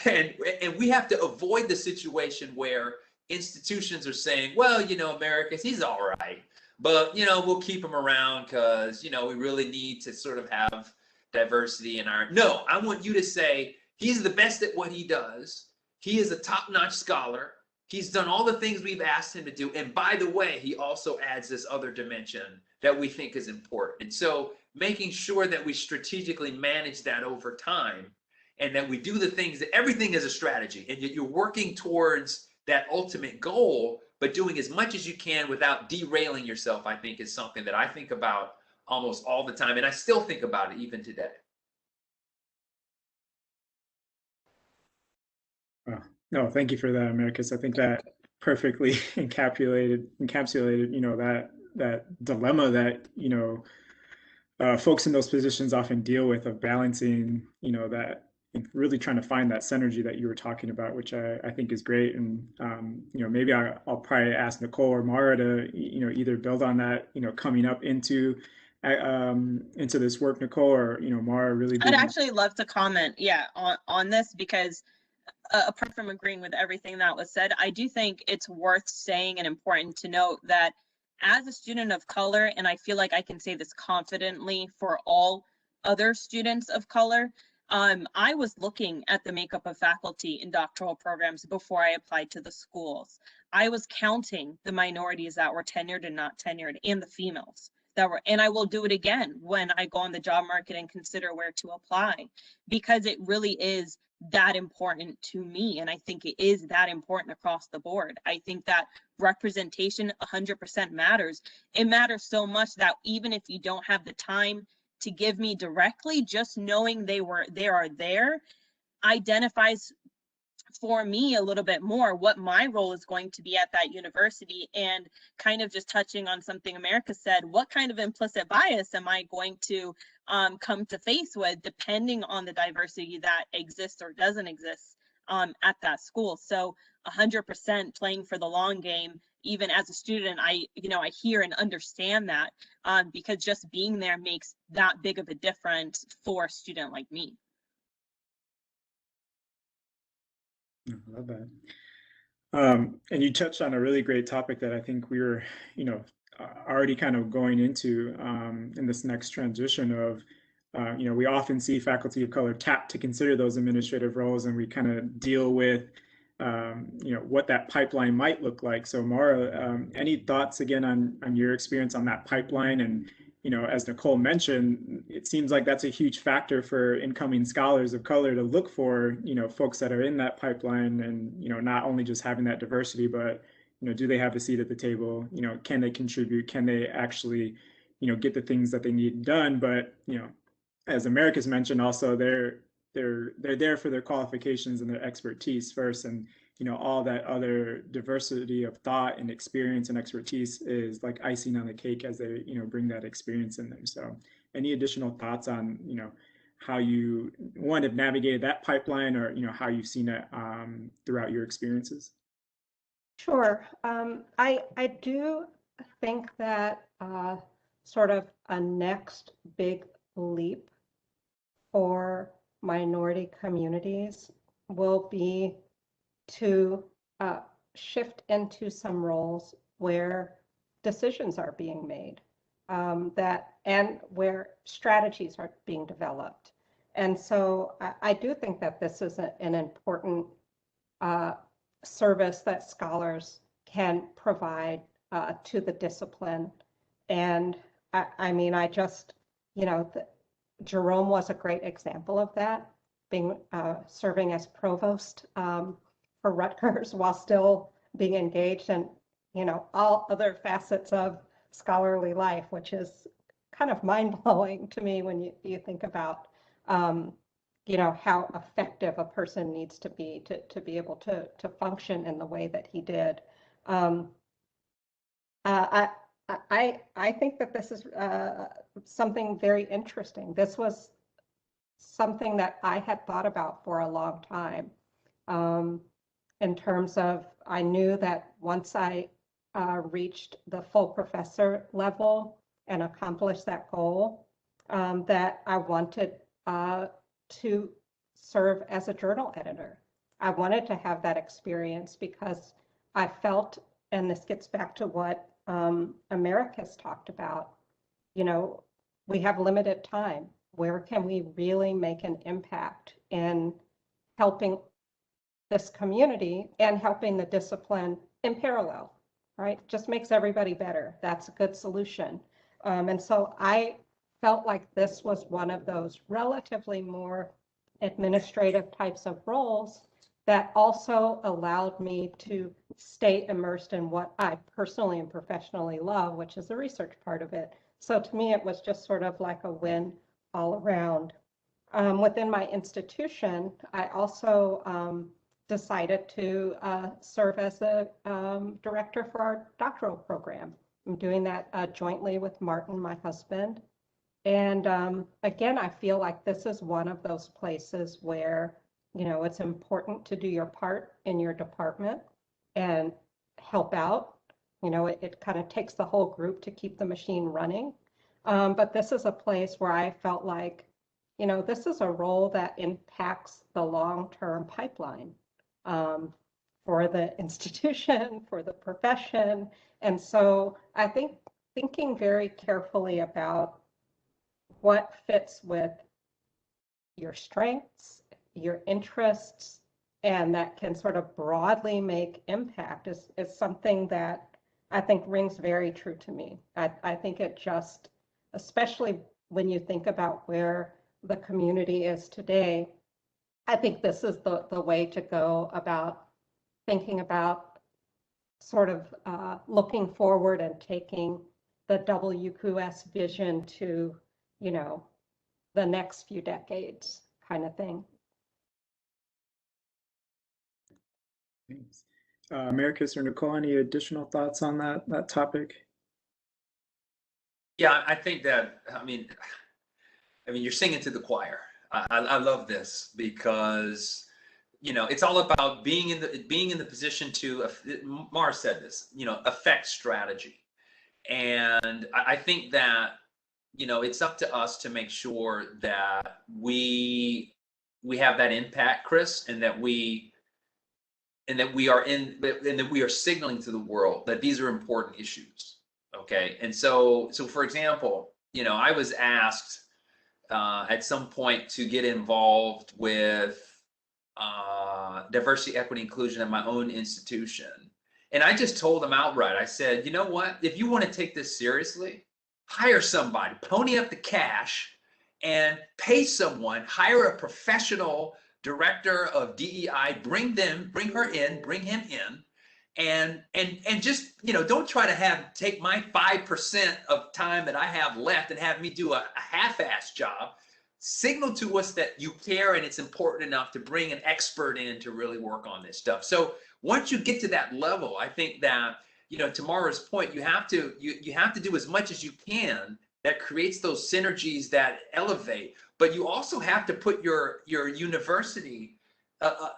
And we have to avoid the situation where institutions are saying, well, Americus, he's all right, but, we'll keep him around because, we really need to sort of have diversity in our, no, I want you to say, he's the best at what he does. He is a top-notch scholar. He's done all the things we've asked him to do. And by the way, he also adds this other dimension that we think is important. And so making sure that we strategically manage that over time and that we do the things that everything is a strategy and you're working towards that ultimate goal, but doing as much as you can without derailing yourself, I think is something that I think about almost all the time. And I still think about it even today. No, thank you for that, Americus. I think that perfectly encapsulated, that dilemma that, folks in those positions often deal with of balancing, that really trying to find that synergy that you were talking about, which I think is great. And, maybe I'll probably ask Nicole or Mara to, either build on that, coming up into this work, Nicole, or, Mara really. I'd actually love to comment, on this, because apart from agreeing with everything that was said, I do think it's worth saying and important to note that as a student of color, and I feel like I can say this confidently for all other students of color, I was looking at the makeup of faculty in doctoral programs before I applied to the schools. I was counting the minorities that were tenured and not tenured, and the females that were, and I will do it again when I go on the job market and consider where to apply, because it really is that important to me. And I think it is that important across the board. I think that representation 100% matters. It matters so much that even if you don't have the time to give me directly, just knowing they are there identifies for me a little bit more what my role is going to be at that university. And kind of just touching on something America said, what kind of implicit bias am I going to come to face with depending on the diversity that exists or doesn't exist at that school. So 100% playing for the long game. Even as a student, I hear and understand that because just being there makes that big of a difference for a student like me. I love that. And you touched on a really great topic that I think we were, already kind of going into in this next transition of, we often see faculty of color tapped to consider those administrative roles, and we kind of deal with what that pipeline might look like. So Mara, any thoughts again on your experience on that pipeline? And, as Nicole mentioned, it seems like that's a huge factor for incoming scholars of color to look for, folks that are in that pipeline and, not only just having that diversity, but, do they have a seat at the table? Can they contribute? Can they actually, get the things that they need done? But, as America's mentioned, also they're there for their qualifications and their expertise first, and all that other diversity of thought and experience and expertise is like icing on the cake as they bring that experience in them. So any additional thoughts on how you have navigated that pipeline, or how you've seen it throughout your experiences? Sure. I do think that sort of a next big leap for minority communities will be to shift into some roles where decisions are being made, and where strategies are being developed. And so I do think that this is an important service that scholars can provide to the discipline. And I just, Jerome was a great example of that, being serving as provost for Rutgers while still being engaged in, all other facets of scholarly life, which is kind of mind-blowing to me when you think about, how effective a person needs to be able to function in the way that he did. I think that this is something very interesting. This was something that I had thought about for a long time, in terms of, I knew that once I reached the full professor level and accomplished that goal, that I wanted to serve as a journal editor. I wanted to have that experience because I felt, and this gets back to what Enriquez talked about, we have limited time. Where can we really make an impact in helping this community and helping the discipline in parallel, right? Just makes everybody better. That's a good solution. And so I felt like this was one of those relatively more administrative types of roles that also allowed me to stay immersed in what I personally and professionally love, which is the research part of it. So to me, it was just sort of like a win all around. Within my institution, I also decided to serve as a director for our doctoral program. I'm doing that jointly with Martin, my husband. And again, I feel like this is one of those places where, it's important to do your part in your department and help out. It kind of takes the whole group to keep the machine running. But this is a place where I felt like, this is a role that impacts the long-term pipeline for the institution, for the profession. And so I think thinking very carefully about what fits with your strengths, your interests, and that can sort of broadly make impact is something that I think rings very true to me. I think it just, especially when you think about where the community is today, I think this is the way to go about thinking about sort of looking forward and taking the WQS vision to, the next few decades kind of thing. Thanks. Americus or Nicole, any additional thoughts on that topic? Yeah, I think that, you're singing to the choir. I love this because, it's all about being in the position to, Mara said this, affect strategy. And I think that, it's up to us to make sure that we have that impact, Chris, and that we are signaling to the world that these are important issues. Okay. And so for example, I was asked at some point to get involved with diversity, equity, inclusion at my own institution. And I just told them outright, I said, you know what, if you want to take this seriously, hire somebody, pony up the cash and pay someone, hire a professional director of DEI, bring her in, bring him in, and just, you know, don't try to take my 5% of time that I have left and have me do a half-ass job. Signal to us that you care and it's important enough to bring an expert in to really work on this stuff. So once you get to that level, I think that, you know, to Mara's point, you have to do as much as you can that creates those synergies that elevate, but you also have to put your university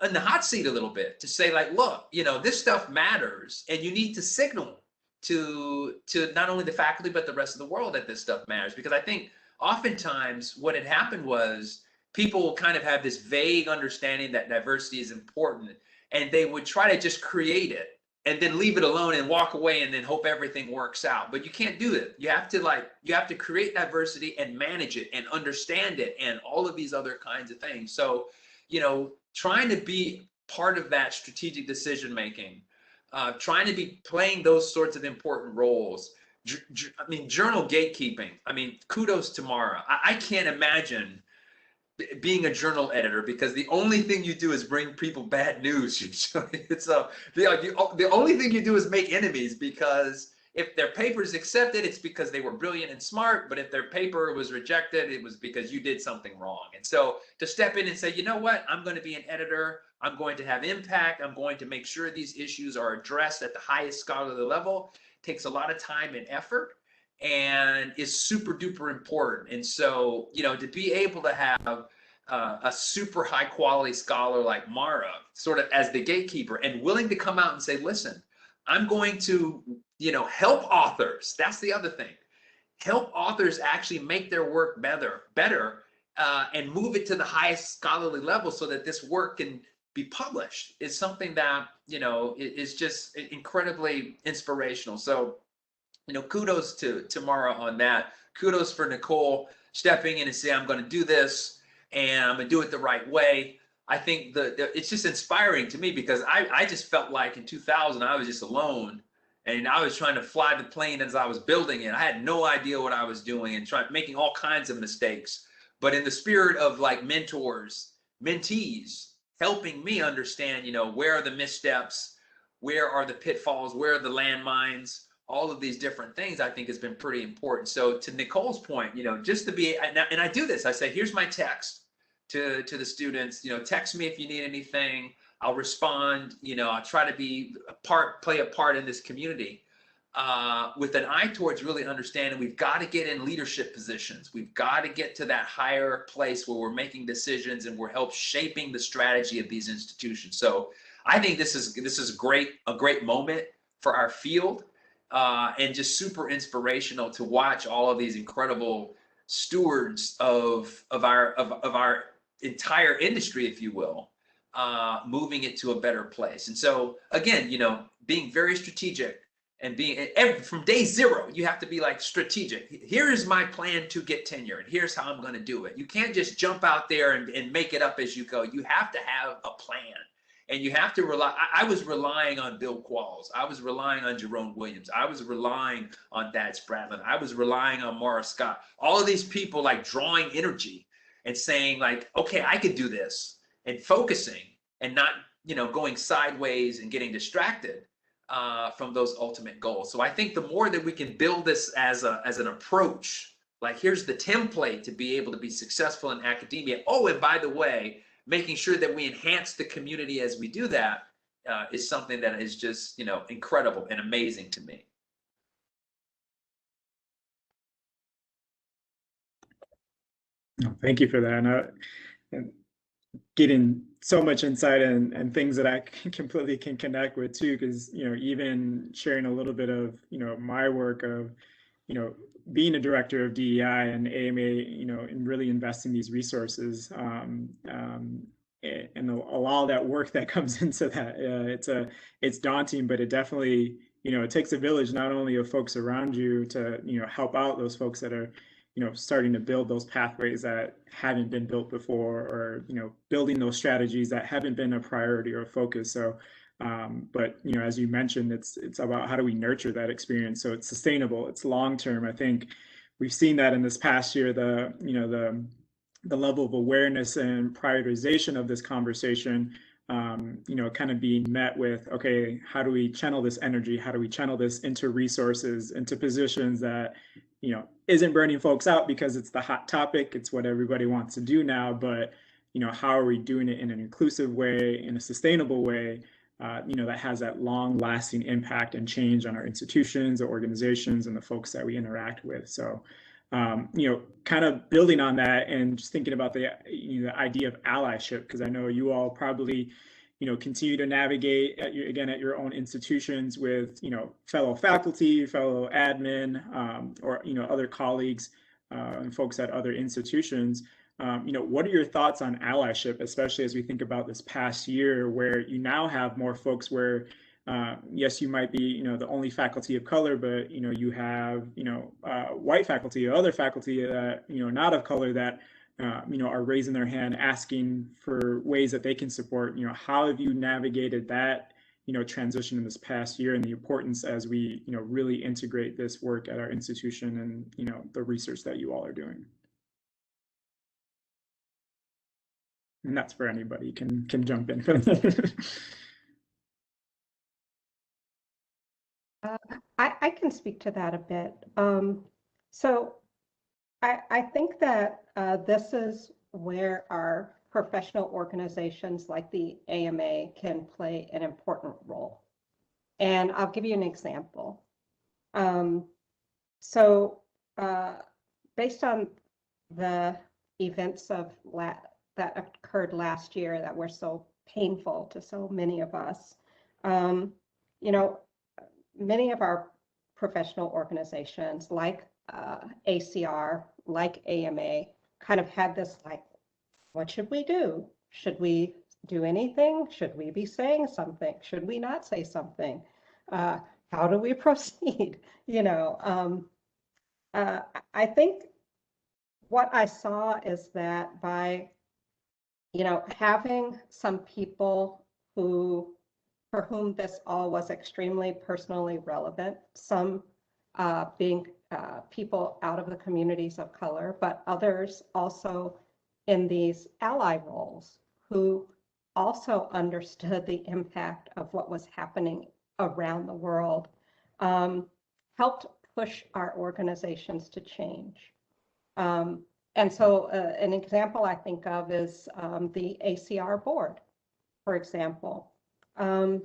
in the hot seat a little bit to say, like, look, you know, this stuff matters, and you need to signal to not only the faculty but the rest of the world that this stuff matters. Because I think oftentimes what had happened was people kind of have this vague understanding that diversity is important, and they would try to just create it and then leave it alone and walk away and then hope everything works out. But you can't do it. You have to create diversity and manage it and understand it and all of these other kinds of things. So, you know, trying to be part of that strategic decision making, trying to be playing those sorts of important roles. I mean, journal gatekeeping. I mean, kudos to Mara. I can't imagine being a journal editor, because the only thing you do is bring people bad news. Usually, it's the only thing you do is make enemies, because if their paper is accepted, it's because they were brilliant and smart. But if their paper was rejected, it was because you did something wrong. And so to step in and say, you know what, I'm going to be an editor. I'm going to have impact. I'm going to make sure these issues are addressed at the highest scholarly level. Takes a lot of time and effort, and is super duper important. And so, you know, to be able to have a super high quality scholar like Mara sort of as the gatekeeper and willing to come out and say, listen, I'm going to, you know, help authors. That's the other thing. Help authors actually make their work better, and move it to the highest scholarly level so that this work can be published, is something that, you know, is just incredibly inspirational. So, you know, kudos to Mara on that. Kudos for Nicole stepping in and saying, I'm going to do this and I'm going to do it the right way. I think it's just inspiring to me, because I just felt like in 2000, I was just alone, and I was trying to fly the plane as I was building it. I had no idea what I was doing and making all kinds of mistakes. But in the spirit of like mentors, mentees, helping me understand, you know, where are the missteps, where are the pitfalls, where are the landmines, all of these different things, I think has been pretty important. So to Nicole's point, you know, just to be, and I do this, I say, here's my text to the students, you know, text me if you need anything, I'll respond, you know, I'll try to be play a part in this community, with an eye towards really understanding we've got to get in leadership positions. We've got to get to that higher place where we're making decisions and we're shaping the strategy of these institutions. So I think this is a great moment for our field, and just super inspirational to watch all of these incredible stewards of our entire industry, if you will, moving it to a better place. And so again, you know, being very strategic, and from day zero, you have to be like strategic. Here is my plan to get tenure, and here's how I'm going to do it. You can't just jump out there and make it up as you go. You have to have a plan, and you have to rely. I was relying on Bill Qualls. I was relying on Jerome Williams. I was relying on Thaddeus Fratlin. I was relying on Mara Scott. All of these people like drawing energy and saying like, okay, I could do this, and focusing and not, you know, going sideways and getting distracted from those ultimate goals. So I think the more that we can build this as an approach, like here's the template to be able to be successful in academia. Oh, and by the way, making sure that we enhance the community as we do that, is something that is just, you know, incredible and amazing to me. Thank you for that. And getting so much insight and things that I completely can connect with too, because, you know, even sharing a little bit of, you know, my work of, you know, being a director of DEI and AMA, you know, and really investing these resources, and a lot of that work that comes into that, it's daunting, but it definitely, you know, it takes a village, not only of folks around you to, you know, help out those folks that are, starting to build those pathways that haven't been built before, or, building those strategies that haven't been a priority or a focus. So, but, as you mentioned, it's about how do we nurture that experience so it's sustainable, it's long-term. I think we've seen that in this past year, the level of awareness and prioritization of this conversation, kind of being met with, okay, how do we channel this energy? How do we channel this into resources, into positions that, isn't burning folks out because it's the hot topic, it's what everybody wants to do now, but, how are we doing it in an inclusive way, in a sustainable way, that has that long lasting impact and change on our institutions, our organizations, and the folks that we interact with. So, kind of building on that and just thinking about the idea of allyship, because I know you all probably, continue to navigate at your own institutions with, fellow faculty, fellow admin, or, other colleagues and folks at other institutions. What are your thoughts on allyship, especially as we think about this past year where you now have more folks where, yes, you might be, the only faculty of color, but, you have, white faculty or other faculty that, not of color that, are raising their hand, asking for ways that they can support. How have you navigated that, transition in this past year, and the importance as we, really integrate this work at our institution and, the research that you all are doing? And that's for anybody can jump in. I can speak to that a bit. So I think that this is where our professional organizations like the AMA can play an important role. And I'll give you an example. Based on the events that occurred last year that were so painful to so many of us, many of our professional organizations like ACR, like AMA, kind of had this like, what should we do? Should we do anything? Should we be saying something? Should we not say something? How do we proceed? I think what I saw is that by, having some people for whom this all was extremely personally relevant, some being people out of the communities of color, but others also in these ally roles who also understood the impact of what was happening around the world, helped push our organizations to change. And so an example I think of is the ACR board, for example. The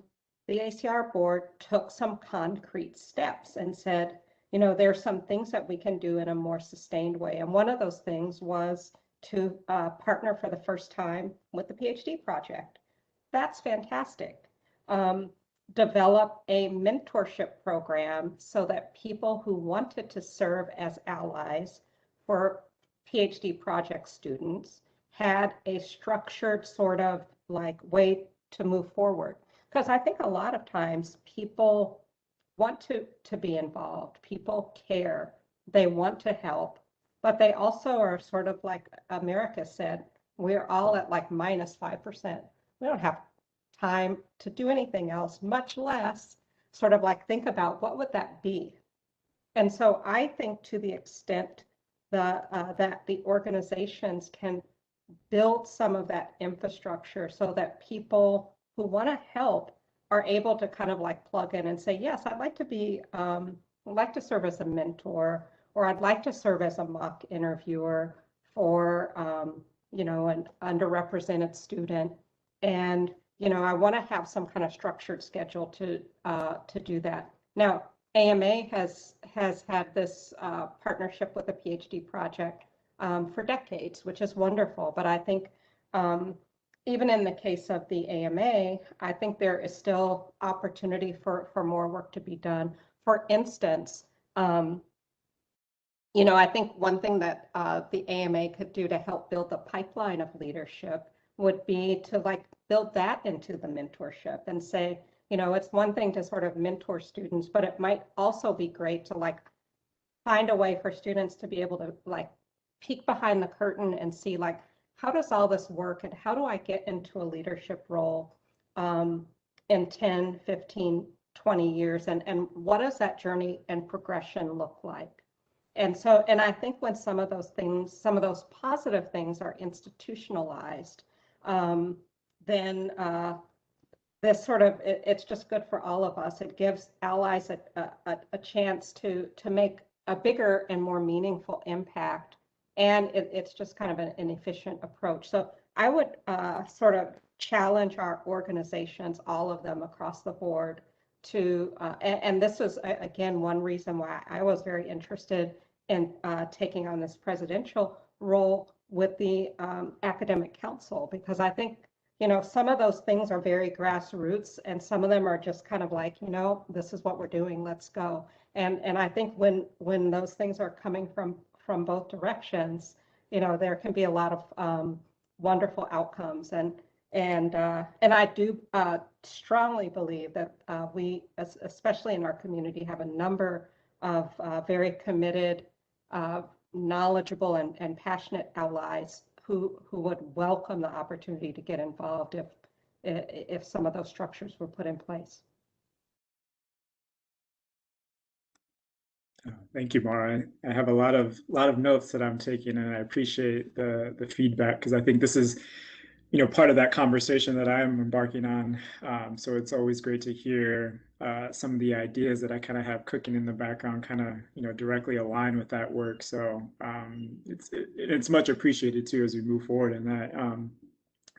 ACR board took some concrete steps and said, there's some things that we can do in a more sustained way. And one of those things was to partner for the first time with the PhD project. That's fantastic. Develop a mentorship program so that people who wanted to serve as allies for PhD project students had a structured sort of like way to move forward. Because I think a lot of times people want to be involved, people care, they want to help, but they also are sort of like America said, we're all at like -5%. We don't have time to do anything else, much less sort of like think about what would that be. And so I think to the extent that the organizations can build some of that infrastructure so that people who want to help are able to kind of like plug in and say, yes, I'd like to be, I'd like to serve as a mentor, or I'd like to serve as a mock interviewer for, an underrepresented student. And, I want to have some kind of structured schedule to do that. Now, AMA has had this partnership with the PhD project for decades, which is wonderful. But I think even in the case of the AMA, I think there is still opportunity for more work to be done. For instance, I think one thing that the AMA could do to help build the pipeline of leadership would be to like build that into the mentorship and say, it's one thing to sort of mentor students, but it might also be great to like find a way for students to be able to like peek behind the curtain and see like, how does all this work and how do I get into a leadership role in 10, 15, 20 years, and what does that journey and progression look like? And so, and I think when some of those things, some of those positive things are institutionalized, then this sort of, it's just good for all of us. It gives allies a chance to make a bigger and more meaningful impact. And it's just kind of an efficient approach. So I would sort of challenge our organizations, all of them across the board, to, and this was, again, one reason why I was very interested in taking on this presidential role with the academic council, because I think, you know, some of those things are very grassroots and some of them are just kind of like, you know, this is what we're doing, let's go. And I think when those things are coming from both directions, you know, there can be a lot of wonderful outcomes. And I do strongly believe that we, especially in our community, have a number of very committed, knowledgeable and passionate allies who would welcome the opportunity to get involved if some of those structures were put in place. Thank you, Mara. I have a lot of notes that I'm taking, and I appreciate the feedback, because I think this is, you know, part of that conversation that I'm embarking on. So it's always great to hear some of the ideas that I kind of have cooking in the background kind of, you know, directly align with that work. So it's much appreciated too as we move forward in that.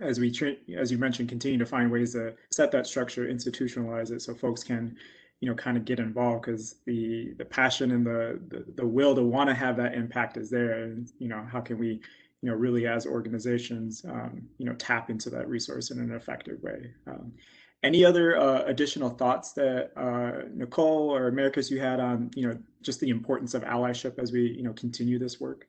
As you mentioned, continue to find ways to set that structure, institutionalize it, so folks can, you know, kind of get involved, because the passion and the will to want to have that impact is there. And, you know, how can we, you know, really as organizations, you know, tap into that resource in an effective way. Any other additional thoughts that Nicole or Americus you had on, you know, just the importance of allyship as we, you know, continue this work?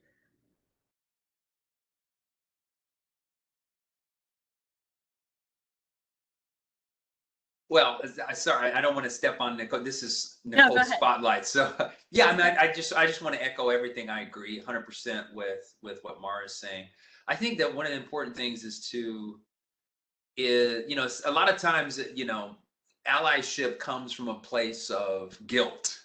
Well, sorry, I don't want to step on Nicole. This is Nicole's spotlight. So yeah, I mean, I just want to echo everything. I agree 100% with what Mara is saying. I think that one of the important things is, you know, a lot of times, you know, allyship comes from a place of guilt.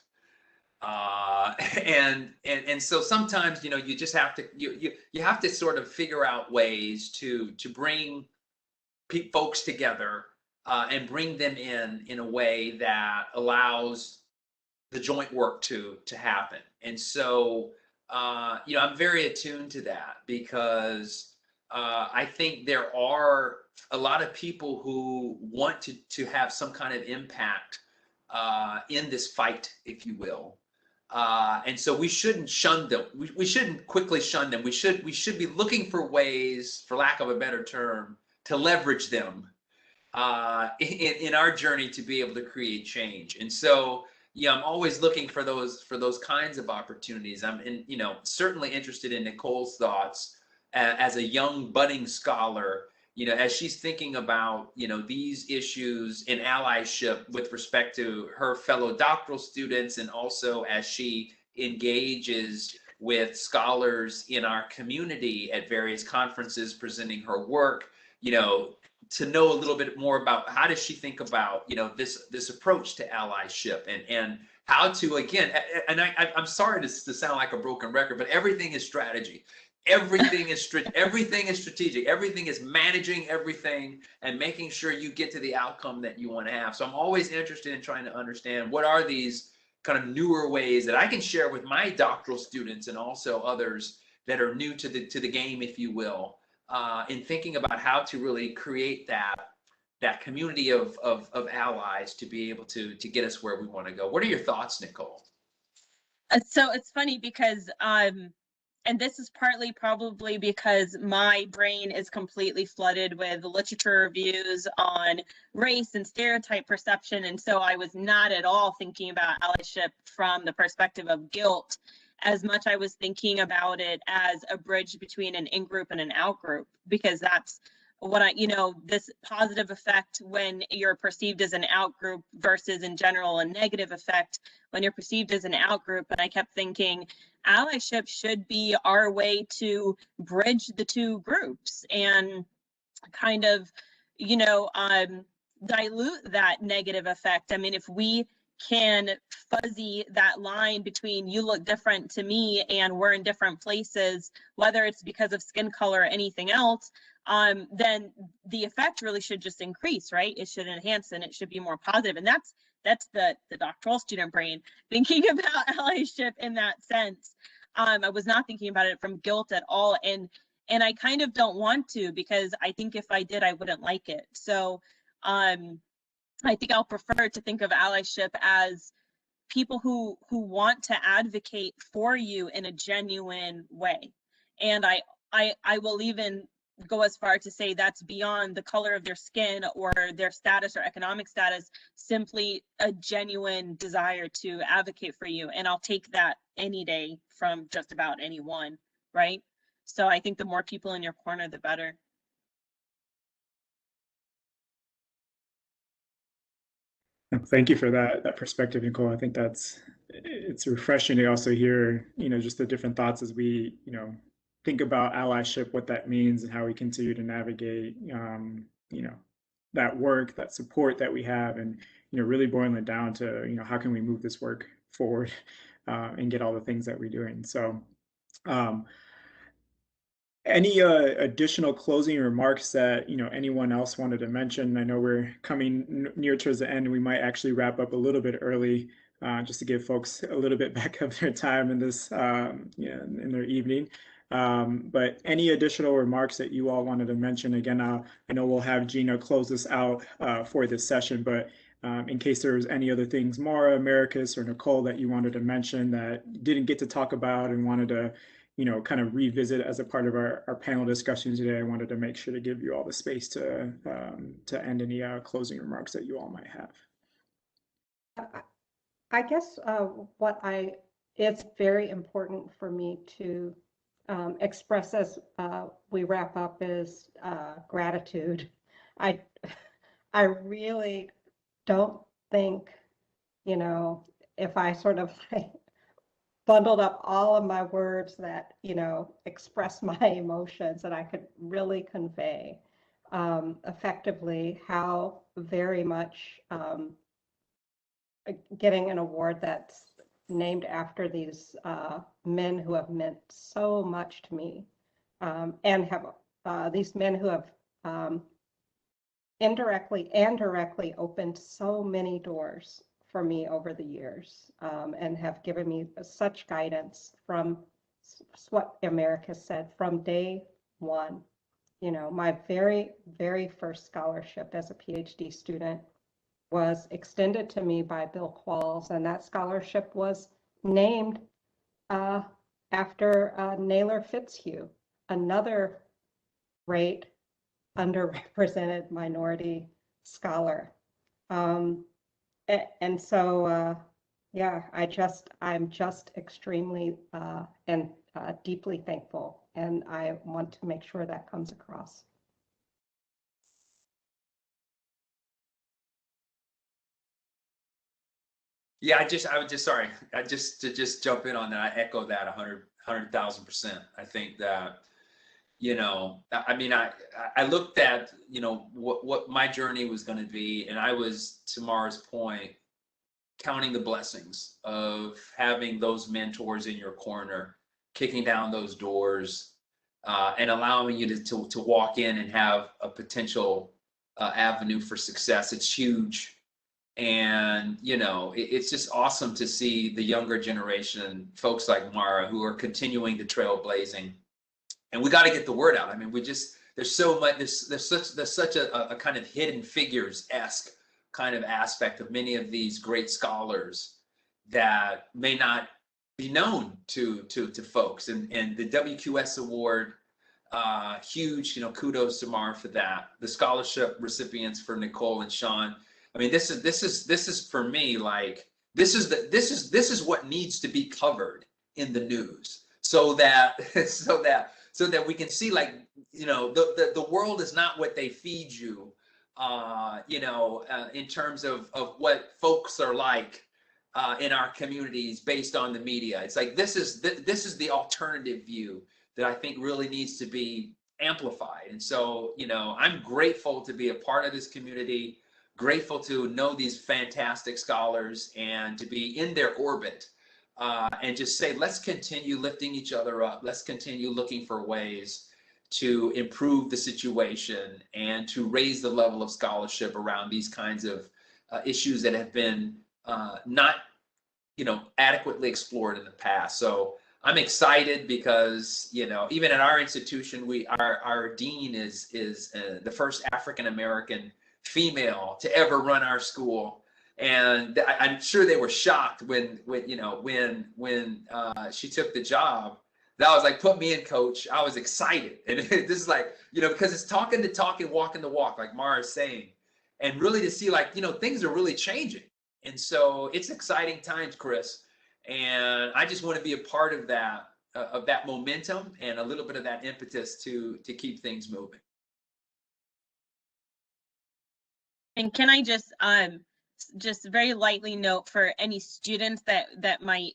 And so sometimes, you know, you just have to, you have to sort of figure out ways to bring folks together and bring them in a way that allows the joint work to happen. And so, you know, I'm very attuned to that, because I think there are a lot of people who want to have some kind of impact in this fight, if you will. And so we shouldn't shun them. We shouldn't quickly shun them. We should be looking for ways, for lack of a better term, to leverage them in our journey to be able to create change. And so, yeah, I'm always looking for those kinds of opportunities. I'm you know, certainly interested in Nicole's thoughts as a young budding scholar, you know, as she's thinking about, you know, these issues in allyship with respect to her fellow doctoral students, and also as she engages with scholars in our community at various conferences presenting her work, you know, to know a little bit more about how does she think about, you know, this approach to allyship, and how to, again, and I'm sorry to sound like a broken record, but everything is strategy. Everything is everything is strategic. Everything is managing everything and making sure you get to the outcome that you want to have. So I'm always interested in trying to understand what are these kind of newer ways that I can share with my doctoral students and also others that are new to the game, if you will, in thinking about how to really create that community of allies to be able to get us where we want to go. What are your thoughts, Nicole? So it's funny because and this is partly probably because my brain is completely flooded with literature reviews on race and stereotype perception. And so I was not at all thinking about allyship from the perspective of guilt, as much I was thinking about it as a bridge between an in-group and an out-group, because that's this positive effect when you're perceived as an out group versus in general a negative effect when you're perceived as an out group. And I kept thinking allyship should be our way to bridge the two groups and kind of, dilute that negative effect. I mean, if we can fuzzy that line between you look different to me and we're in different places, whether it's because of skin color or anything else, then the effect really should just increase, right? It should enhance and it should be more positive. And that's the doctoral student brain thinking about allyship in that sense. I was not thinking about it from guilt at all. And I kind of don't want to, because I think if I did, I wouldn't like it. So I think I'll prefer to think of allyship as people who want to advocate for you in a genuine way. And I will even go as far to say that's beyond the color of their skin or their status or economic status, simply a genuine desire to advocate for you. And I'll take that any day from just about anyone, right? So I think the more people in your corner, the better. Thank you for that perspective, Nicole. I think it's refreshing to also hear, just the different thoughts as we, think about allyship, what that means, and how we continue to navigate, that work, that support that we have, and really boiling it down to, how can we move this work forward and get all the things that we're doing. So, any additional closing remarks that anyone else wanted to mention? I know we're coming near towards the end. We might actually wrap up a little bit early, just to give folks a little bit back of their time in this, in their evening. But any additional remarks that you all wanted to mention? Again, I know we'll have Gina close this out for this session, but in case there was any other things, Mara, Americus, or Nicole, that you wanted to mention that didn't get to talk about and wanted to kind of revisit as a part of our panel discussion today, I wanted to make sure to give you all the space to end any closing remarks that you all might have. I guess it's very important for me to express as we wrap up is gratitude. I really don't think, if I sort of bundled up all of my words that, express my emotions, that I could really convey effectively how very much getting an award that's named after these men who have meant so much to me, and have these men who have indirectly and directly opened so many doors for me over the years, and have given me such guidance from what America said from day one. My very, very first scholarship as a PhD student was extended to me by Bill-Qualls, and that scholarship was named after Naylor Fitzhugh, another great underrepresented minority scholar. And so, yeah, I'm just extremely and deeply thankful, and I want to make sure that comes across. Yeah, to just jump in on that, I echo that 100,000%. I think that, I mean, I looked at, what my journey was going to be, and I was, to Mara's point, counting the blessings of having those mentors in your corner, kicking down those doors, and allowing you to walk in and have a potential avenue for success. It's huge. And, it's just awesome to see the younger generation, folks like Mara, who are continuing the trailblazing. And we got to get the word out. I mean, there's so much, there's such a kind of hidden figures-esque kind of aspect of many of these great scholars that may not be known to folks. And the WQS award, huge, kudos to Mara for that. The scholarship recipients for Nicole and Sean. I mean, this is for me, like, this is what needs to be covered in the news, so that we can see, like, the world is not what they feed you, in terms of what folks are like in our communities based on the media. It's like this is the alternative view that I think really needs to be amplified. And so, I'm grateful to be a part of this community, grateful to know these fantastic scholars and to be in their orbit, and just say, let's continue lifting each other up. Let's continue looking for ways to improve the situation and to raise the level of scholarship around these kinds of issues that have been not adequately explored in the past. So I'm excited because even at our institution, our dean is the first African American female to ever run our school, and I'm sure they were shocked when she took the job. That was like, put me in, coach. I was excited, and this is like because it's talking the talk and walking the walk, like Mara is saying, and really to see things are really changing. And so it's exciting times, Chris. And I just want to be a part of that momentum and a little bit of that impetus to keep things moving. And can I just very lightly note for any students that might,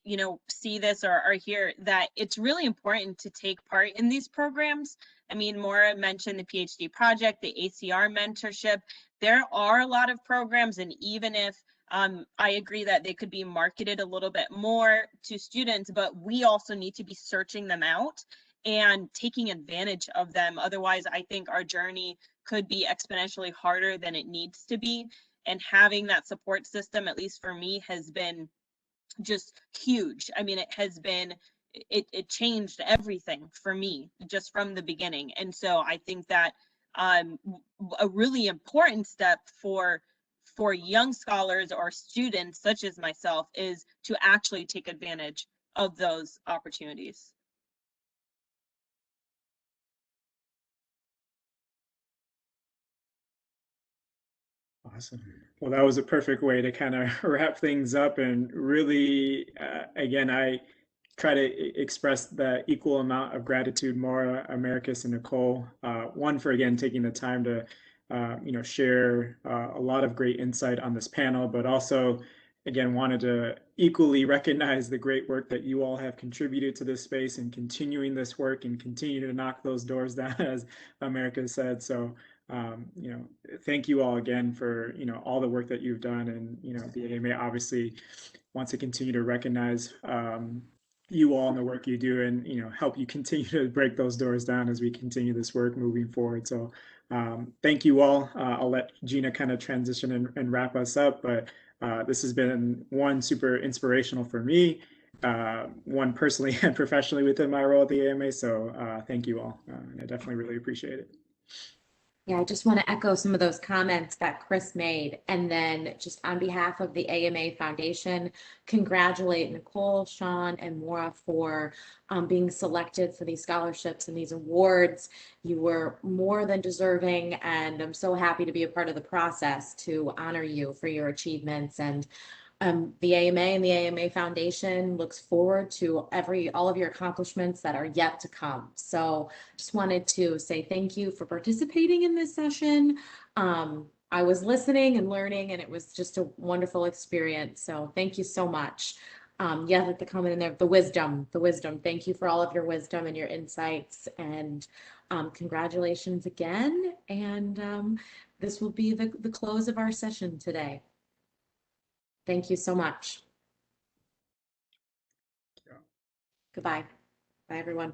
see this or are here, that it's really important to take part in these programs. I mean, Maura mentioned the PhD project, the ACR mentorship. There are a lot of programs, and even if I agree that they could be marketed a little bit more to students, but we also need to be searching them out and taking advantage of them. Otherwise, I think our journey could be exponentially harder than it needs to be. And having that support system, at least for me, has been just huge. I mean, it changed everything for me just from the beginning. And so I think that a really important step for young scholars or students such as myself is to actually take advantage of those opportunities. Awesome. Well, that was a perfect way to kind of wrap things up. And really, again, I try to express the equal amount of gratitude, Maura, Americus, and Nicole. One, for again taking the time to share a lot of great insight on this panel, but also, again, wanted to equally recognize the great work that you all have contributed to this space and continuing this work and continue to knock those doors down, as America said. So, thank you all again for, all the work that you've done. And, the AMA obviously wants to continue to recognize you all and the work you do, and, help you continue to break those doors down as we continue this work moving forward. So thank you all. I'll let Gina kind of transition and wrap us up, but this has been one super inspirational for me, one personally and professionally within my role at the AMA. So thank you all. I definitely really appreciate it. Yeah, I just want to echo some of those comments that Chris made. And then just on behalf of the AMA Foundation, congratulate Nicole, Sean, and Maura for being selected for these scholarships and these awards. You were more than deserving, and I'm so happy to be a part of the process to honor you for your achievements. And the AMA and the AMA Foundation looks forward to all of your accomplishments that are yet to come. So just wanted to say thank you for participating in this session. I was listening and learning, and it was just a wonderful experience. So thank you so much. Yeah, the comment in there, the wisdom. Thank you for all of your wisdom and your insights, and congratulations again. And this will be the close of our session today. Thank you so much. Yeah. Goodbye. Bye, everyone.